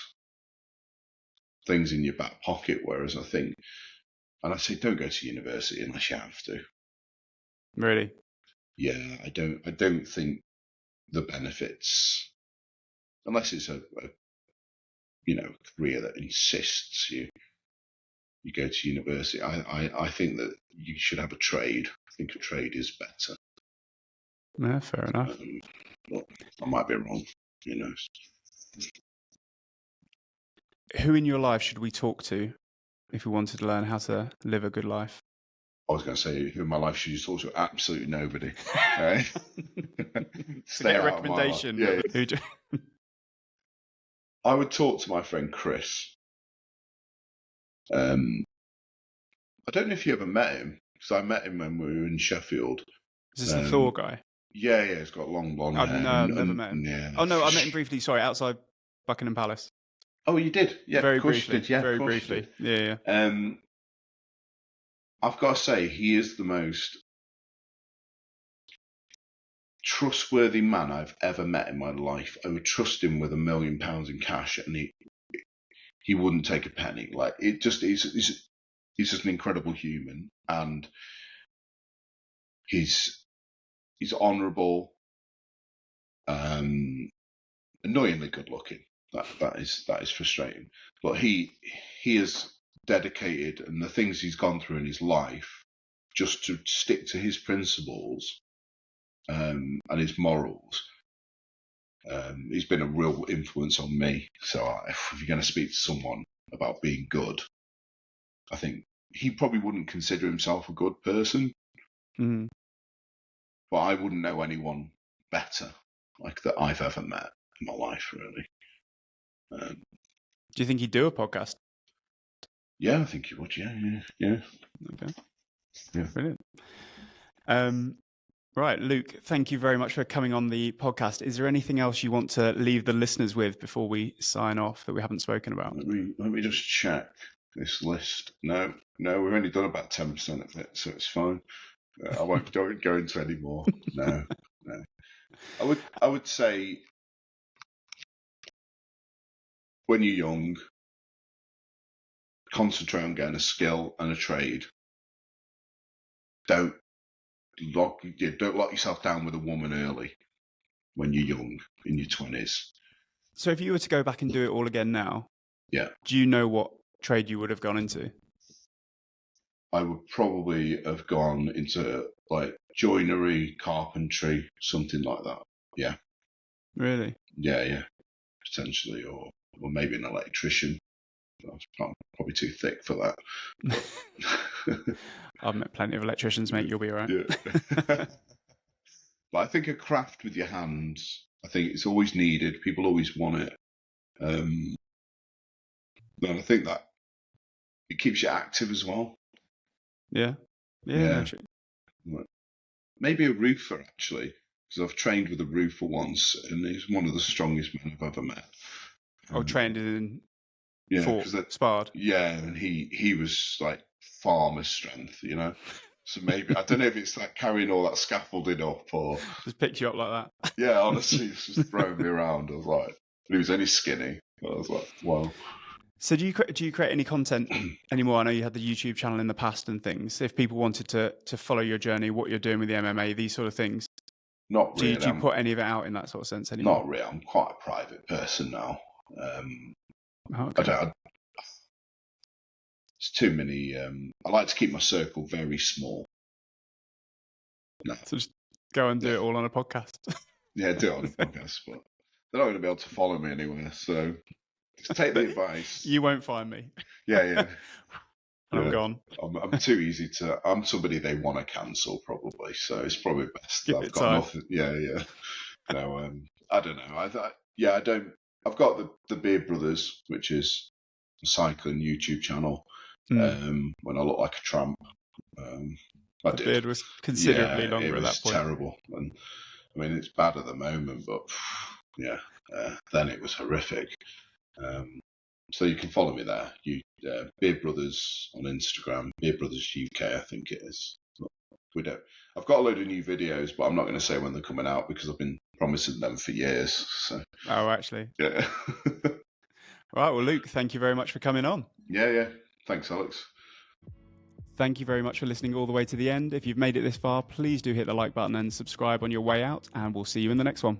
things in your back pocket. Whereas I think, and I say, don't go to university unless you have to.
Really?
Yeah, I don't think the benefits, unless it's a career that insists you go to university. I think that you should have a trade. I think a trade is better.
Yeah, fair enough.
But I might be wrong,
Who in your life should we talk to if we wanted to learn how to live a good life?
I was going to say, who in my life should you talk to? Absolutely nobody. Right?
To get a recommendation.
Yeah. I would talk to my friend Chris. I don't know if you ever met him, because I met him when we were in Sheffield.
Is this the Thor guy?
Yeah, he's got long blonde hair.
I've never met him.
Yeah.
Oh, no, I met him briefly, outside Buckingham Palace.
Oh, you did? Yeah,
very
of course
briefly.
You did. Yeah,
very briefly. Yeah.
I've got to say, he is the most trustworthy man I've ever met in my life. I would trust him with £1 million in cash, and he wouldn't take a penny. Like, it just he's just an incredible human, and he's honourable, annoyingly good looking. That is frustrating. But he is dedicated, and the things he's gone through in his life, just to stick to his principles and his morals. He's been a real influence on me. So if you're going to speak to someone about being good, I think he probably wouldn't consider himself a good person.
Mm.
But I wouldn't know anyone better that I've ever met in my life, really.
Do you think he'd do a podcast?
Yeah, I think he would. Yeah.
Okay.
Yeah.
Brilliant. Right, Luke, thank you very much for coming on the podcast. Is there anything else you want to leave the listeners with before we sign off that we haven't spoken about?
Let me just check this list. No, we've only done about 10% of it, so it's fine. I won't go into any more. No. I would say, when you're young, concentrate on getting a skill and a trade. Don't lock yourself down with a woman early when you're young, in your 20s.
So if you were to go back and do it all again now,
yeah,
do you know what trade you would have gone into?
I would probably have gone into joinery, carpentry, something like that. Yeah.
Really?
Yeah. Potentially, or maybe an electrician. I'm probably too thick for that.
I've met plenty of electricians, mate. You'll be all right.
Yeah. But I think a craft with your hands, I think it's always needed. People always want it. And I think that it keeps you active as well.
Yeah.
No, maybe a roofer, actually, because I've trained with a roofer once, and he's one of the strongest men I've ever met.
Trained in sparred.
Yeah, and he was like farmer strength, So maybe, I don't know if it's like carrying all that scaffolding up or...
Just picked you up like that.
Yeah, honestly, it's just throwing me around. I was like, he was only skinny. I was like, wow.
So do you create any content anymore? I know you had the YouTube channel in the past and things. If people wanted to follow your journey, what you're doing with the MMA, these sort of things,
Not really.
do you put any of it out in that sort of sense anymore?
Not really. I'm quite a private person now.
Okay.
It's too many. I like to keep my circle very small. No.
So just go and do it all on a podcast.
Yeah, do it on a podcast, but they're not going to be able to follow me anywhere. So just take the advice.
You won't find me.
Yeah.
I'm gone.
I'm too easy to. I'm somebody they want to cancel probably. So it's probably best that I've got nothing. Yeah. No, I don't know. I don't. I've got the Beard Brothers, which is a cycling YouTube channel. When I look like a tramp. The
beard was considerably longer at that point.
It was terrible. And I mean, it's bad at the moment, but yeah, then it was horrific. So you can follow me there. Beard Brothers on Instagram, Beard Brothers UK, I think it is. I've got a load of new videos, but I'm not going to say when they're coming out because I've been promising them for years. So.
Oh, actually.
Yeah.
Right. Well, Luke, thank you very much for coming on.
Yeah. Thanks, Alex.
Thank you very much for listening all the way to the end. If you've made it this far, please do hit the like button and subscribe on your way out, and we'll see you in the next one.